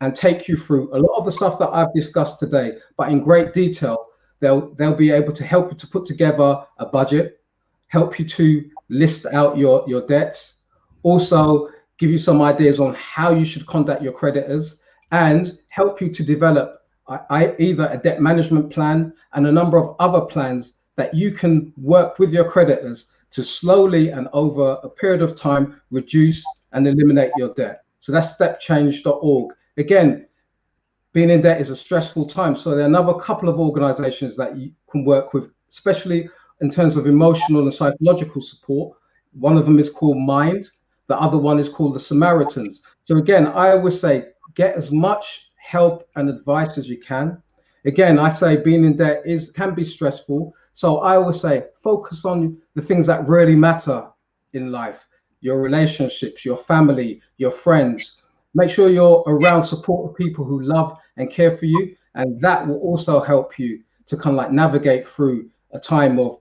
and take you through a lot of the stuff that I've discussed today, but in great detail. They'll be able to help you to put together a budget, help you to list out your debts, also give you some ideas on how you should contact your creditors, and help you to develop either a debt management plan and a number of other plans that you can work with your creditors to slowly and over a period of time reduce and eliminate your debt. So that's stepchange.org. Again, being in debt is a stressful time. So there are another couple of organizations that you can work with, especially in terms of emotional and psychological support. One of them is called Mind. The other one is called the Samaritans. So again, I always say, get as much help and advice as you can. Again, I say being in debt can be stressful. So I always say, focus on the things that really matter in life, your relationships, your family, your friends. Make sure you're around supportive people who love and care for you. And that will also help you to kind of like navigate through a time of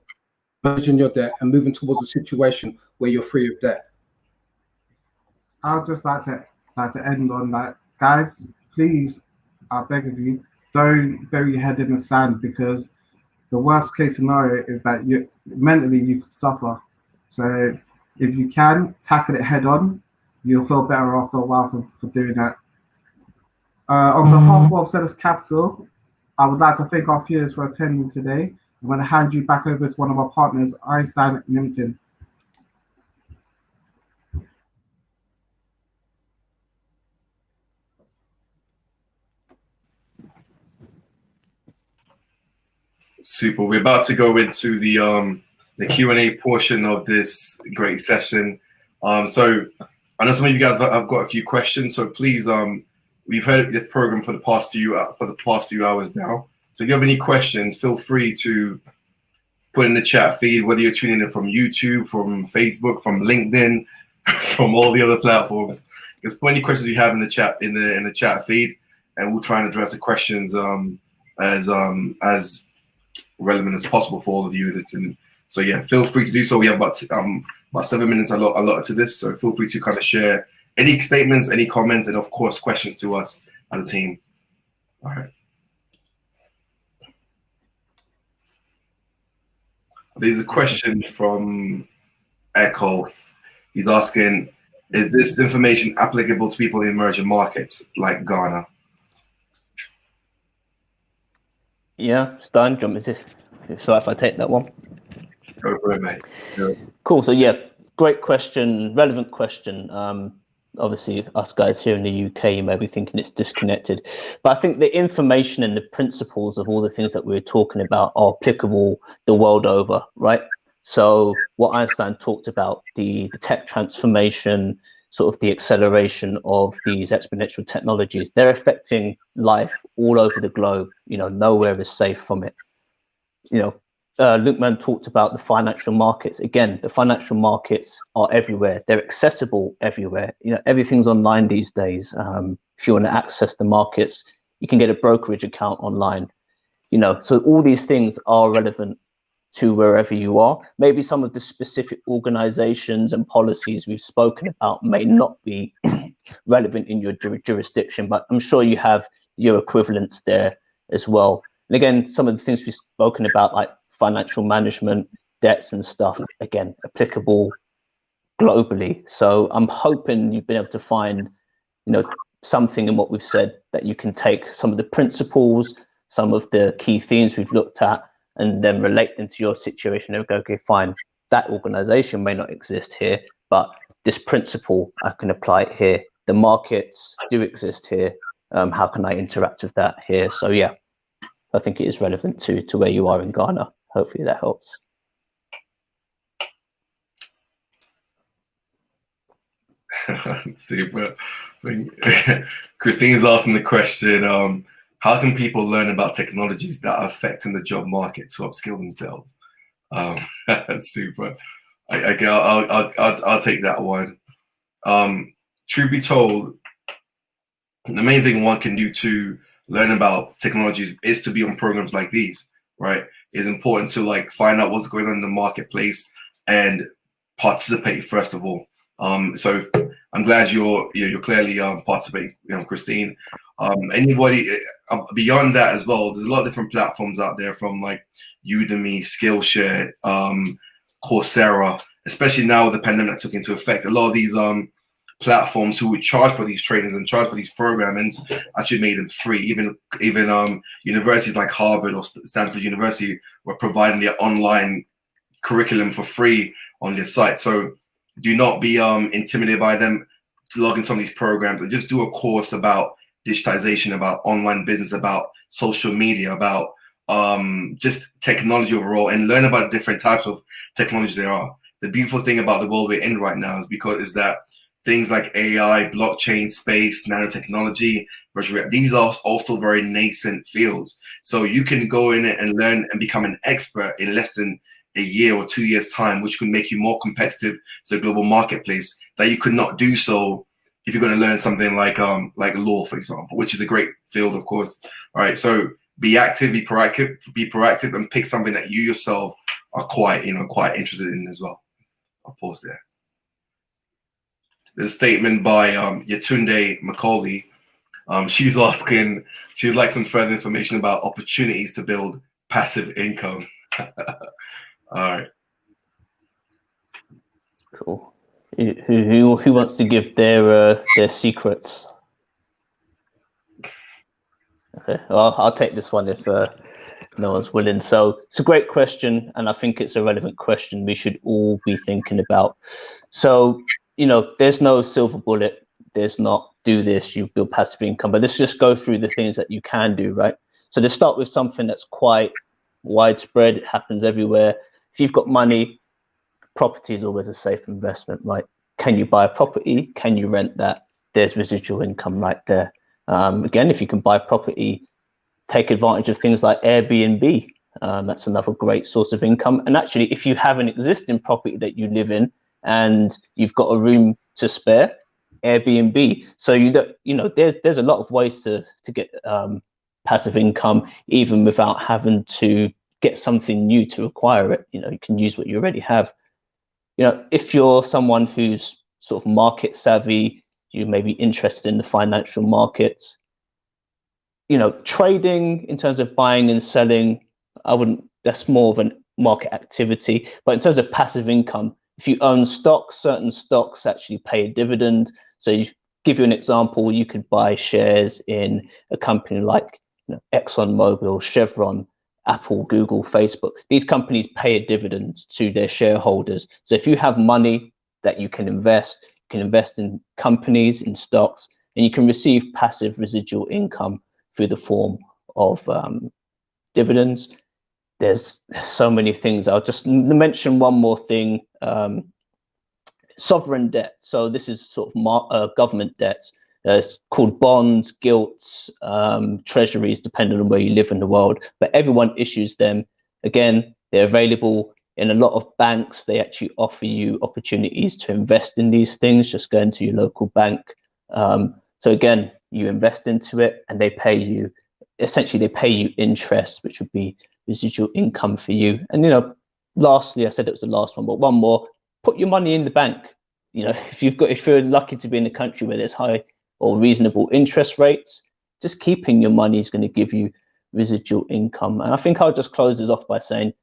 managing your debt and moving towards a situation where you're free of debt. I'd just like to end on that, guys. Please, I beg of you, don't bury your head in the sand, because the worst case scenario is that you could suffer. So if you can tackle it head on, you'll feel better after a while for doing that. On behalf of Selhurst Capital, I would like to thank our viewers for attending today. I'm going to hand you back over to one of our partners, Einstein Limited. Super. We're about to go into the Q&A portion of this great session. So I know some of you guys have got a few questions, so please, we've heard this program for the past few hours now. So if you have any questions, feel free to put in the chat feed, whether you're tuning in from YouTube, from Facebook, from LinkedIn, from all the other platforms. Just put any questions you have in the chat in the chat feed, and we'll try and address the questions as relevant as possible for all of you. So yeah, feel free to do so. We have about 7 minutes allotted to this, so feel free to kind of share any statements, any comments, and of course questions to us as a team. All right. There's a question from Echo. He's asking, is this information applicable to people in emerging markets like Ghana? Yeah, Stein, do you want me to? So if I take that one. Go for it, mate. Yeah. Cool. So yeah, great question, relevant question. Obviously, us guys here in the UK, you may be thinking it's disconnected, but I think the information and the principles of all the things that we're talking about are applicable the world over, right? So what Einstein talked about, the tech transformation, sort of the acceleration of these exponential technologies, they're affecting life all over the globe. You know, nowhere is safe from it. You know, Lukeman talked about the financial markets. Again, the financial markets are everywhere. They're accessible everywhere. You know, everything's online these days. If you want to access the markets, you can get a brokerage account online. You know, so all these things are relevant to wherever you are. Maybe some of the specific organizations and policies we've spoken about may not be relevant in your jurisdiction, but I'm sure you have your equivalents there as well. And again, some of the things we've spoken about, like financial management, debts and stuff, again, applicable globally. So I'm hoping you've been able to find, you know, something in what we've said that you can take some of the principles, some of the key themes we've looked at, and then relate them to your situation and go, okay, fine, that organization may not exist here, but this principle, I can apply it here. The markets do exist here. How can I interact with that here? So yeah, I think it is relevant to where you are in Ghana. Hopefully that helps. Super. Christine's asking the question, how can people learn about technologies that are affecting the job market to upskill themselves? Super. I'll take that one. Truth be told, the main thing one can do to learn about technologies is to be on programs like these, right? It's important to like find out what's going on in the marketplace and participate first of all. So I'm glad you're clearly participating, Christine. Anybody beyond that as well, there's a lot of different platforms out there, from like Udemy, Skillshare, Coursera, especially now with the pandemic that took into effect. A lot of these platforms who would charge for these trainings and charge for these programs actually made them free. Even universities like Harvard or Stanford University were providing their online curriculum for free on their site. So do not be intimidated by them. To log in some of these programs and just do a course about digitization, about online business, about social media, about just technology overall, and learn about different types of technology there are. The beautiful thing about the world we're in right now is that things like AI, blockchain, space, nanotechnology, virtual reality, these are also very nascent fields. So you can go in and learn and become an expert in less than a year or 2 years time, which can make you more competitive to the global marketplace that you could not do so if you're going to learn something like law, for example, which is a great field, of course. All right. So be active, be proactive and pick something that you yourself are quite interested in as well. I'll pause there. There's a statement by Yetunde Macaulay. She's asking, she would like some further information about opportunities to build passive income. All right. Cool. Who wants to give their secrets? Okay, well, I'll take this one if no one's willing. So it's a great question, and I think it's a relevant question we should all be thinking about. So, you know, there's no silver bullet. There's not do this, you build passive income, but let's just go through the things that you can do, right? So let's start with something that's quite widespread. It happens everywhere. If you've got money, property is always a safe investment, right? Can you buy a property? Can you rent that? There's residual income right there. Again, if you can buy property, take advantage of things like Airbnb. That's another great source of income. And actually, if you have an existing property that you live in and you've got a room to spare, Airbnb. So there's a lot of ways to get passive income, even without having to get something new to acquire it. You can use what you already have. If you're someone who's sort of market savvy, you may be interested in the financial markets. Trading in terms of buying and selling, that's more of a market activity. But in terms of passive income, if you own stocks, certain stocks actually pay a dividend. So give you an example, you could buy shares in a company like ExxonMobil, Chevron, Apple, Google, Facebook. These companies pay a dividend to their shareholders. So if you have money that you can invest in companies, in stocks, and you can receive passive residual income through the form of dividends. There's so many things. I'll just mention one more thing. Sovereign debt. So this is sort of government debts. It's called bonds, gilts, treasuries, depending on where you live in the world. But everyone issues them. Again, they're available in a lot of banks. They actually offer you opportunities to invest in these things. Just go into your local bank. So again, you invest into it and they pay you, essentially they pay you interest, which would be residual income for you. And, lastly, I said it was the last one, but one more, put your money in the bank. If you're lucky to be in a country where there's high or reasonable interest rates, just keeping your money is going to give you residual income. And I think I'll just close this off by saying,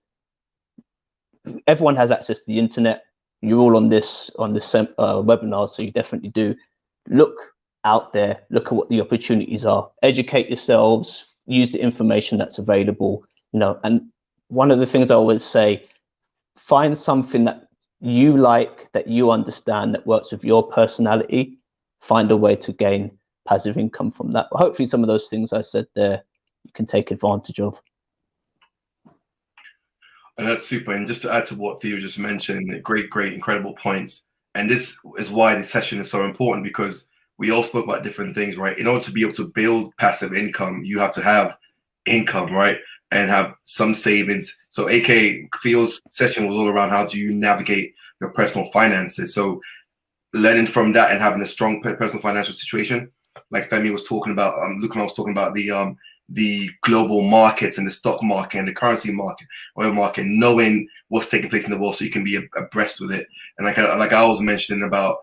everyone has access to the internet. You're all on this webinar, so you definitely do. Look out there, look at what the opportunities are, educate yourselves, use the information that's available, and one of the things I always say, find something that you like, that you understand, that works with your personality, find a way to gain passive income from that. But hopefully some of those things I said there, you can take advantage of. And that's super. And just to add to what Theo just mentioned, great, incredible points. And this is why this session is so important, because we all spoke about different things, right? In order to be able to build passive income, you have to have income, right? And have some savings. So AK Theo's session was all around how do you navigate your personal finances. So learning from that and having a strong personal financial situation, like Femi was talking about, Luke and I was talking about the global markets and the stock market and the currency market, oil market, knowing what's taking place in the world so you can be abreast with it. And like I was mentioning about,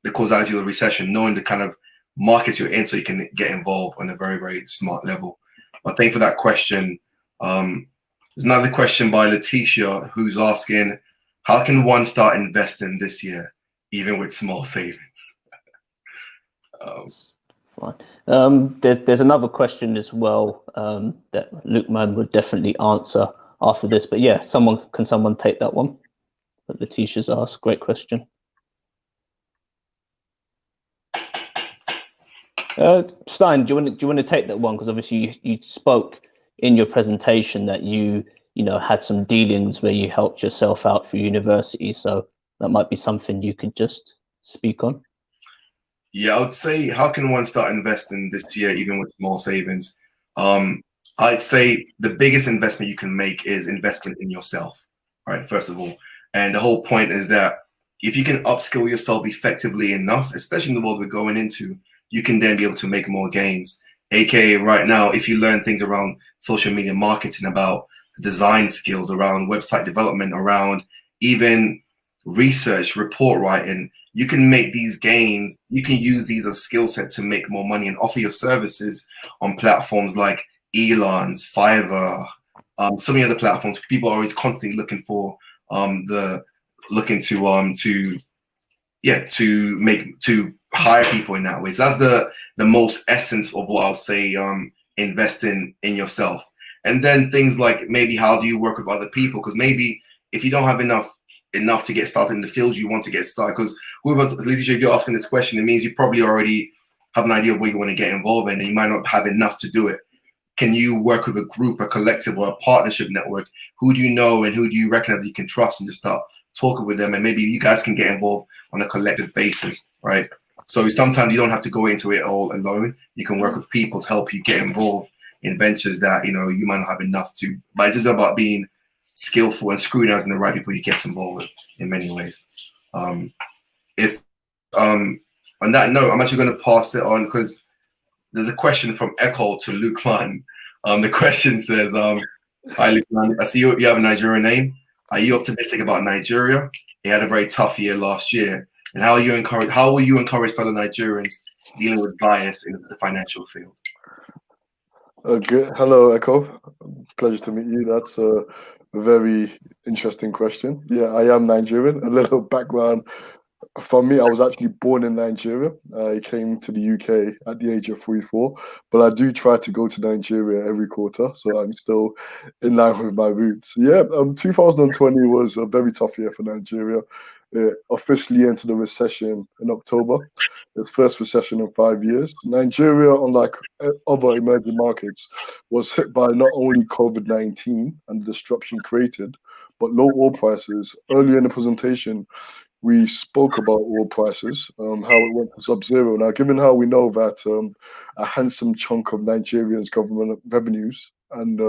the causality of the recession, knowing the kind of market you're in so you can get involved on a very, very smart level. But thank you for that question. There's another question by Letitia who's asking, how can one start investing this year, even with small savings? There's another question as well that Luke Man would definitely answer after this. But yeah, can someone take that one that Letitia's asked? Great question. Stein, do you want to take that one? Because obviously you spoke in your presentation that you had some dealings where you helped yourself out for university, so that might be something you could just speak on? Yeah, I would say, how can one start investing this year, even with small savings? I'd say the biggest investment you can make is investment in yourself, right? First of all. And the whole point is that if you can upskill yourself effectively enough, especially in the world we're going into, you can then be able to make more gains. AKA right now, if you learn things around social media marketing, about design skills, around website development, around even research, report writing, you can make these gains. You can use these as skill set to make more money and offer your services on platforms like Elon's, Fiverr, so many other platforms. People are always constantly looking for to hire people in that way. So that's the most essence of what I'll say. Invest in yourself, and then things like maybe how do you work with other people? Because maybe if you don't have enough to get started in the fields you want to get started, because whoever's, Letitia, if you're asking this question, it means you probably already have an idea of what you want to get involved in, and you might not have enough to do it. Can you work with a group, a collective, or a partnership network? Who do you know and who do you recognize you can trust, and just start talking with them, and maybe you guys can get involved on a collective basis, right? So sometimes you don't have to go into it all alone. You can work with people to help you get involved in ventures that you might not have enough to. But it's just about being skillful and scrutinizing the right people you get involved with in many ways. On that note, I'm actually going to pass it on because there's a question from Echo to Lukman. The question says, "Hi Lukman, I see you have a Nigerian name. Are you optimistic about Nigeria? It had a very tough year last year, and how will you encourage fellow Nigerians dealing with bias in the financial field?" Okay. Hello, Echo. Pleasure to meet you. That's a very interesting question. Yeah, I am Nigerian. A little background. For me, I was actually born in Nigeria. I came to the UK at the age of 3-4, but I do try to go to Nigeria every quarter, so I'm still in line with my roots. Yeah, 2020 was a very tough year for Nigeria. It officially entered a recession in October, its first recession in 5 years. Nigeria, unlike other emerging markets, was hit by not only COVID-19 and the disruption created, but low oil prices. Earlier in the presentation, we spoke about oil prices, how it went to sub-zero. Now, given how we know that a handsome chunk of Nigeria's government revenues and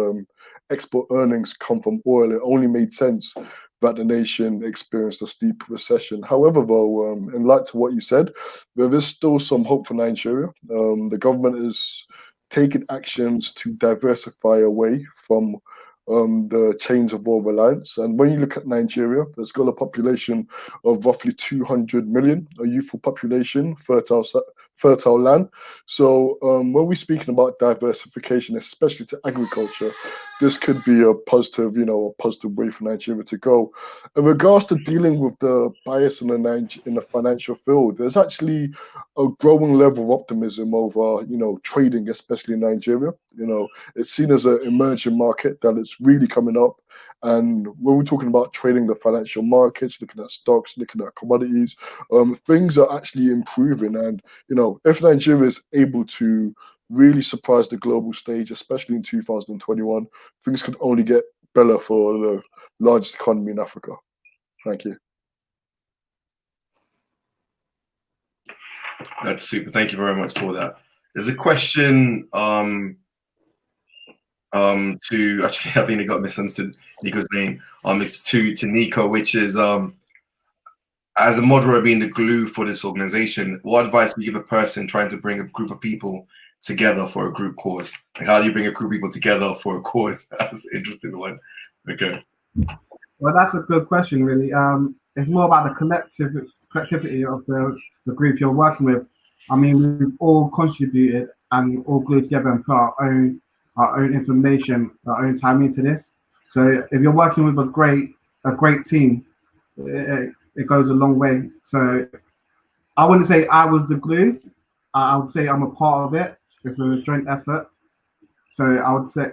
export earnings come from oil, it only made sense that the nation experienced a steep recession. However, though, in light to what you said, there is still some hope for Nigeria. The government is taking actions to diversify away from the chains of oil reliance. And when you look at Nigeria, there's got a population of roughly 200 million, a youthful population, fertile land. So when we're speaking about diversification, especially to agriculture, this could be a positive, a positive way for Nigeria to go. In regards to dealing with the bias in the financial field, there's actually a growing level of optimism over, trading, especially in Nigeria. It's seen as an emerging market that it's really coming up. And when we're talking about trading the financial markets, looking at stocks, looking at commodities, things are actually improving. And, if Nigeria is able to really surprise the global stage, especially in 2021, things could only get better for the largest economy in Africa. Thank you. That's super. Thank you very much for that. There's a question to actually, I think I got misunderstood Nico's name. It's to Nico, which is as a moderator being the glue for this organization, what advice would you give a person trying to bring a group of people together for a group cause? Like, how do you bring a group of people together for a cause? That's an interesting one. Okay. Well, that's a good question, really. It's more about the collectivity of the group you're working with. I mean, we've all contributed and all glued together and put our own information, our own time into this. So if you're working with a great team, it goes a long way. So I wouldn't say I was the glue. I would say I'm a part of it. It's a joint effort. So I would say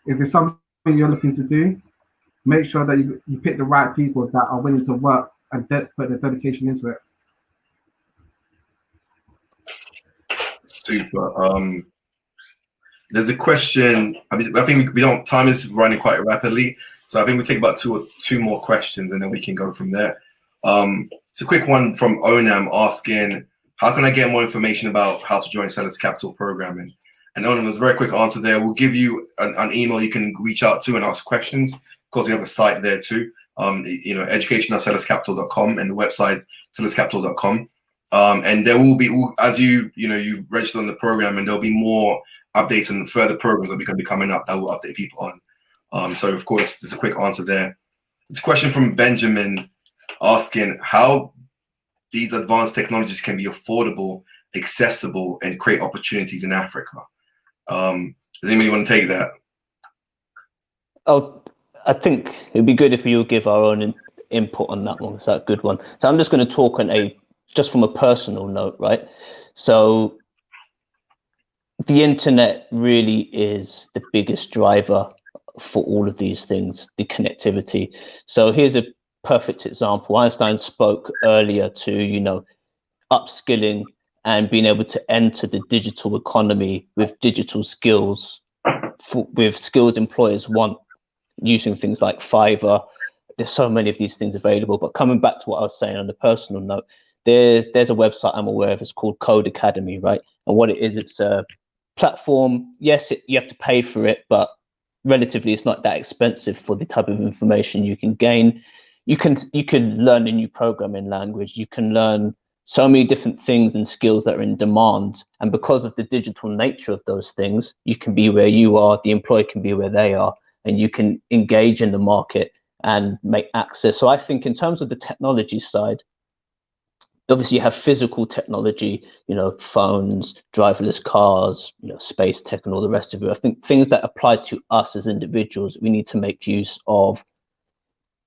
if it's something you're looking to do, make sure that you pick the right people that are willing to work and put the dedication into it. Super. There's a question. I mean, I think we don't. Time is running quite rapidly, so I think we take about two more questions, and then we can go from there. It's a quick one from Onam asking, how can I get more information about how to join Selhurst Capital programming? And Onam, there's a very quick answer there. We'll give you an email you can reach out to and ask questions. Of course, we have a site there too. Education@selhurstcapital.com, and the website is selhurstcapital.com. And there will be, as you register on the program, and there'll be more updates and further programs that are going to be coming up that will update people on. So of course, there's a quick answer there. There's a question from Benjamin asking how these advanced technologies can be affordable, accessible, and create opportunities in Africa. Does anybody want to take that? Oh, I think it'd be good if we would give our own input on that one. Is that a good one? So I'm just going to talk on just from a personal note, right? So the internet really is the biggest driver for all of these things, the connectivity. So here's a perfect example. Einstein spoke earlier to, upskilling and being able to enter the digital economy with digital skills, with skills employers want, using things like Fiverr. There's so many of these things available. But coming back to what I was saying on the personal note, there's a website I'm aware of. It's called Code Academy, right? And what it is, it's a platform. Yes, you have to pay for it, but relatively, it's not that expensive for the type of information you can gain. You can learn a new programming language. You can learn so many different things and skills that are in demand. And because of the digital nature of those things, you can be where you are, the employee can be where they are, and you can engage in the market and make access. So I think in terms of the technology side, obviously you have physical technology, phones, driverless cars, space tech and all the rest of it. I think things that apply to us as individuals, we need to make use of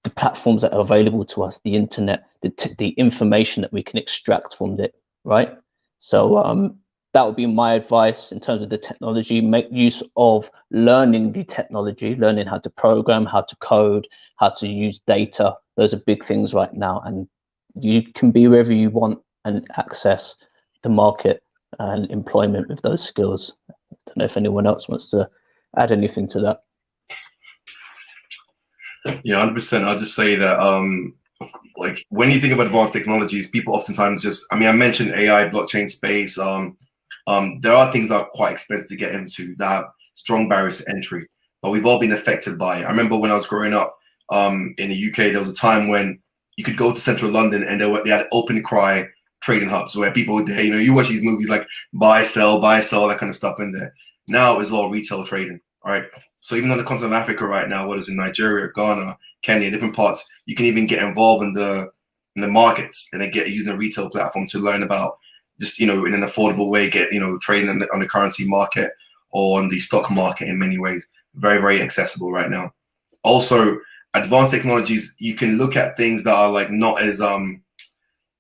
the platforms that are available to us, the internet, the information that we can extract from it, right? So that would be my advice in terms of the technology. Make use of learning the technology, learning how to program, how to code, how to use data. Those are big things right now. And you can be wherever you want and access the market and employment with those skills. I don't know if anyone else wants to add anything to that. Yeah, 100%. I'll just say that, like when you think of advanced technologies, people oftentimes I mentioned AI, blockchain space. There are things that are quite expensive to get into that have strong barriers to entry, but we've all been affected by it. I remember when I was growing up in the UK, there was a time when you could go to central London and they had open cry trading hubs where people would, you watch these movies like buy, sell, that kind of stuff in there. Now it's all retail trading, all right? So even on the continent of Africa right now, what is in Nigeria, Ghana, Kenya, different parts, you can even get involved in the markets and then get using a retail platform to learn about just, in an affordable way, get, trading on the currency market or on the stock market in many ways. Very, very accessible right now. Also, advanced technologies, you can look at things that are like not as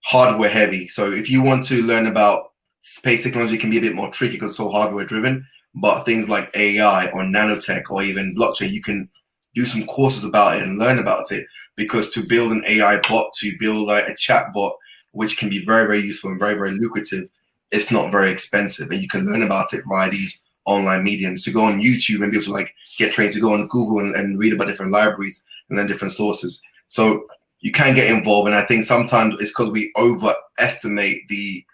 hardware heavy. So if you want to learn about space technology, it can be a bit more tricky because it's so hardware driven. But things like AI or nanotech or even blockchain, you can do some courses about it and learn about it, because to build an AI bot, to build like a chat bot, which can be very, very useful and very, very lucrative, it's not very expensive. And you can learn about it via these online mediums. To go on YouTube and be able to like get trained, to go on Google and read about different libraries and then different sources. So you can get involved. And I think sometimes it's because we overestimate the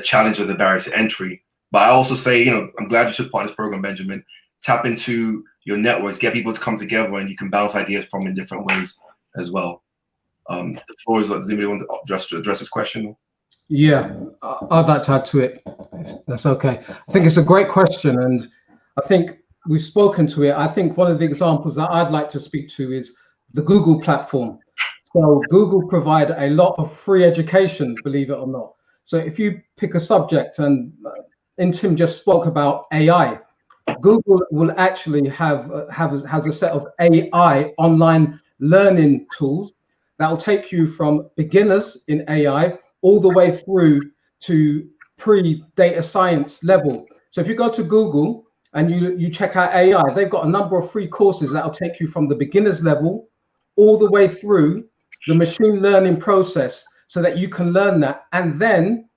challenge of the barriers to entry. But I also say, I'm glad you took part in this program, Benjamin. Tap into your networks, get people to come together, and you can bounce ideas from in different ways as well. The floor is, does anybody want to address this question? Yeah, I'd like to add to it, if that's okay. I think it's a great question, and I think we've spoken to it. I think one of the examples that I'd like to speak to is the Google platform. So Google provide a lot of free education, believe it or not. So if you pick a subject, and Tim just spoke about AI, Google will actually has a set of AI online learning tools that will take you from beginners in AI all the way through to pre-data science level. So if you go to Google and you check out AI, they've got a number of free courses that will take you from the beginners level all the way through the machine learning process, so that you can learn that. And then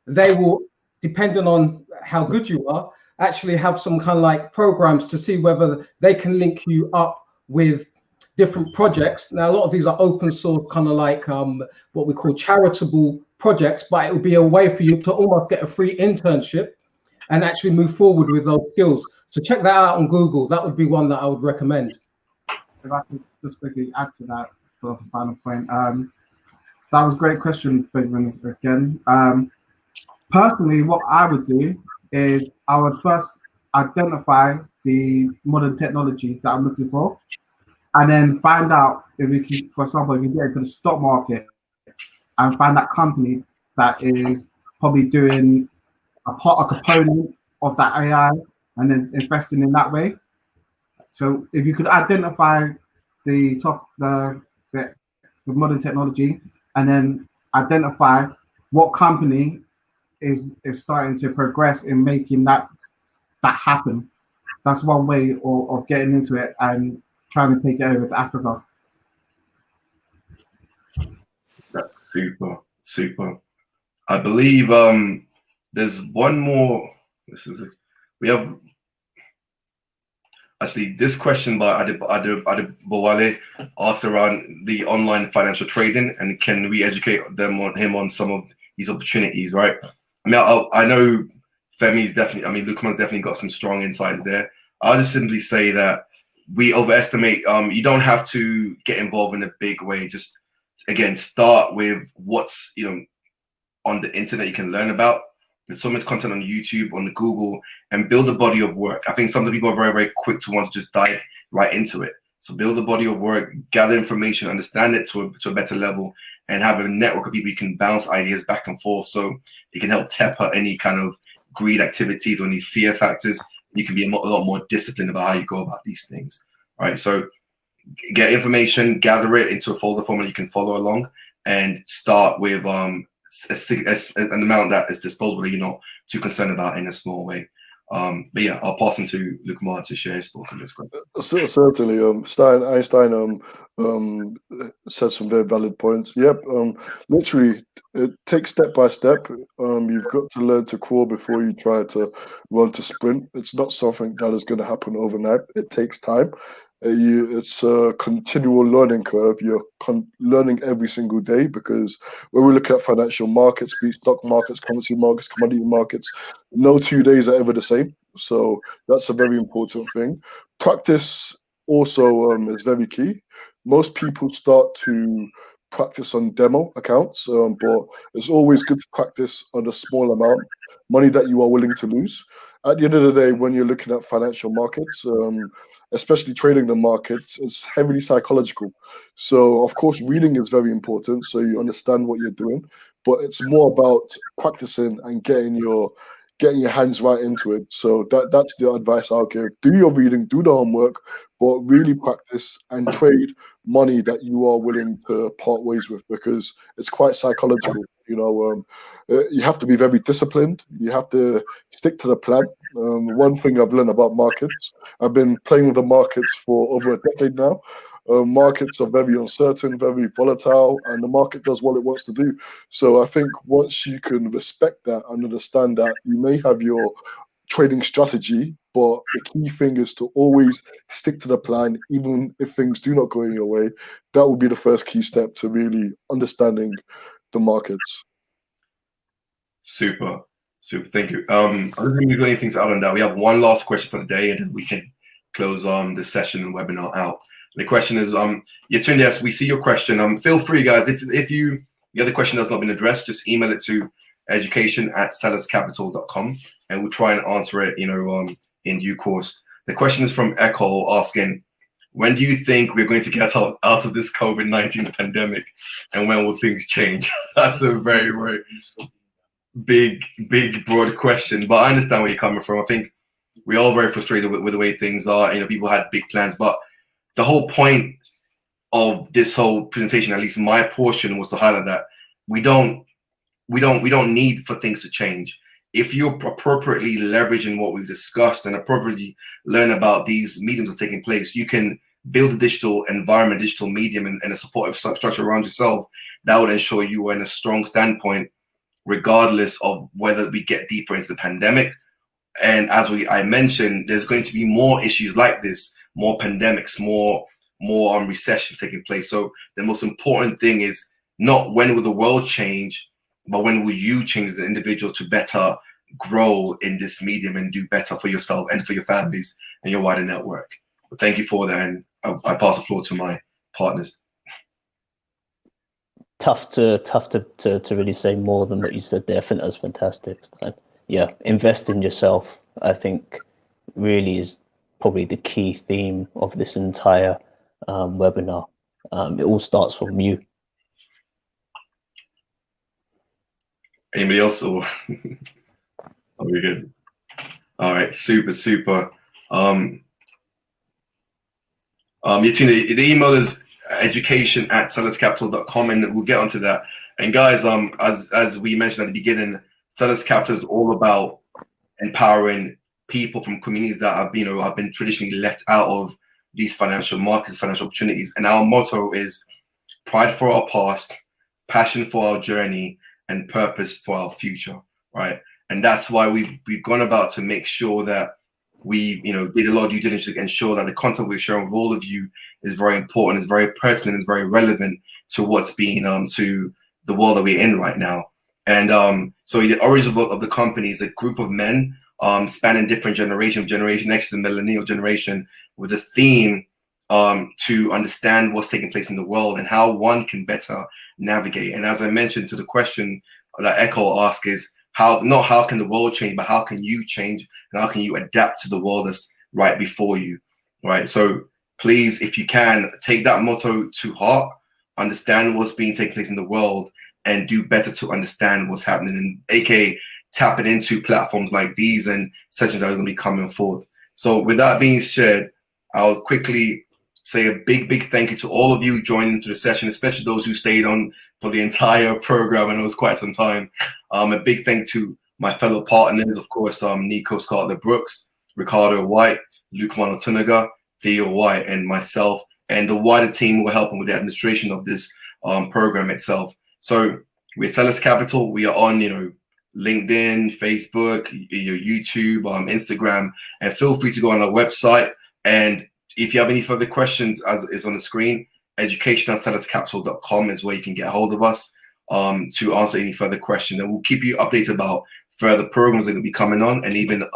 they will, depending on how good you are, actually have some kind of like programs to see whether they can link you up with different projects. Now, a lot of these are open source, kind of like what we call charitable projects, but it would be a way for you to almost get a free internship and actually move forward with those skills. So check that out on Google. That would be one that I would recommend. If I could just quickly add to that for the final point, that was a great question, Benjamin, again. Personally, what I would do is I would first identify the modern technology that I'm looking for, and then find out if we can, for example, if you get into the stock market and find that company that is probably doing a component of that AI and then investing in that way. So if you could identify the modern technology and then identify what company is starting to progress in making that happen, that's one way of getting into it and trying to take it over to Africa. That's super. I believe there's one more. We have actually this question by Adebowale asks around the online financial trading and can we educate him on some of these opportunities, right? I mean, I know Femi's definitely, I mean, Lukman's definitely got some strong insights there. I'll just simply say that we overestimate, you don't have to get involved in a big way. Just, again, start with what's, on the internet you can learn about. There's so much content on YouTube, on Google, and build a body of work. I think some of the people are very, very quick to want to just dive right into it. So build a body of work, gather information, understand it to a better level, and have a network of people you can bounce ideas back and forth so it can help temper any kind of greed activities or any fear factors. You can be a lot more disciplined about how you go about these things, right? So get information, gather it into a folder format you can follow along, and start with an amount that is disposable that you're not too concerned about in a small way. But yeah, I'll pass on to Lukman to share his thoughts on this question. Certainly, Einstein said some very valid points. Yep, literally, take step by step. You've got to learn to crawl before you try to run to sprint. It's not something that is going to happen overnight. It takes time. It's a continual learning curve. You're learning every single day, because when we look at financial markets, be it stock markets, currency markets, commodity markets, no 2 days are ever the same. So that's a very important thing. Practice also is very key. Most people start to practice on demo accounts, but it's always good to practice on a small amount, money that you are willing to lose. At the end of the day, when you're looking at financial markets, especially trading the markets, it's heavily psychological. So of course, reading is very important, so you understand what you're doing, but it's more about practicing and getting your hands right into it. So that's the advice I'll give. Do your reading, do the homework, but really practice and trade money that you are willing to part ways with, because it's quite psychological. You have to be very disciplined. You have to stick to the plan. One thing I've learned about markets, I've been playing with the markets for over a decade now. Markets are very uncertain, very volatile, and the market does what it wants to do. So I think once you can respect that and understand that, you may have your trading strategy, but the key thing is to always stick to the plan, even if things do not go in your way. That would be the first key step to really understanding the markets. Super. Thank you. I don't think we've got anything to add on that. We have one last question for the day, and then we can close the session and webinar out. The question is, Yatunde, yes, we see your question. Feel free, guys, if the other question has not been addressed, just email it to education@selhurstcapital.com, and we'll try and answer it, in due course. The question is from Echo asking, when do you think we're going to get out of this COVID-19 pandemic, and when will things change? That's a very, very big, broad question, but I understand where you're coming from. I think we're all very frustrated with the way things are. People had big plans, but the whole point of this whole presentation, at least my portion, was to highlight that we don't need for things to change. If you're appropriately leveraging what we've discussed and appropriately learn about these mediums that are taking place, you can build a digital environment, digital medium, and a supportive structure around yourself that would ensure you are in a strong standpoint, regardless of whether we get deeper into the pandemic. And as I mentioned, there's going to be more issues like this, more pandemics, more more recessions taking place. So the most important thing is not when will the world change, but when will you change as an individual to better grow in this medium and do better for yourself and for your families and your wider network. But thank you for that, and I pass the floor to my partners. Tough to really say more than what you said there. I think that's fantastic. Yeah, invest in yourself, I think, really is probably the key theme of this entire webinar. It all starts from you. Anybody else, or are we good? All right, super. The email is education@selhurstcapital.com, and we'll get onto that. And guys, as we mentioned at the beginning, Selhurst Capital is all about empowering people from communities that have been traditionally left out of these financial markets, financial opportunities. And our motto is pride for our past, passion for our journey, and purpose for our future, right? And that's why we've gone about to make sure that we did a lot of due diligence to ensure that the content we're sharing with all of you is very important, is very pertinent, is very relevant to what's being to the world that we're in right now. And so the origin of the company is a group of men spanning different generation next to the millennial generation, with a theme to understand what's taking place in the world and how one can better navigate. And as I mentioned, to the question that Echo asked is not how can the world change, but how can you change and how can you adapt to the world that's right before you, right? So please, if you can, take that motto to heart, understand what's being taking place in the world, and do better to understand what's happening, and aka tapping into platforms like these and sessions that are going to be coming forth. So with that being said, I'll quickly say a big thank you to all of you joining into the session, especially those who stayed on for the entire program. I know it was quite some time. A big thank to my fellow partners, of course, Nico Scarlett-Brooks, Ricardo White, Luke Monotunaga, Theo White, and myself, and the wider team who were helping with the administration of this program itself. So we're Selhurst Capital. We are on, LinkedIn, Facebook, YouTube, Instagram, and feel free to go on our website. And if you have any further questions, as is on the screen, education@selhurstcapital.com is where you can get a hold of us to answer any further questions. And we'll keep you updated about further programs that will be coming on, and even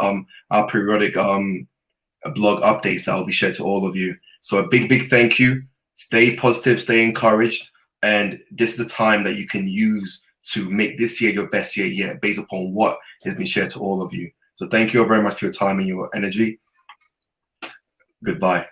our periodic blog updates that will be shared to all of you. So a big thank you. Stay positive, stay encouraged, and this is the time that you can use to make this year your best year yet, based upon what has been shared to all of you. So thank you all very much for your time and your energy. Goodbye.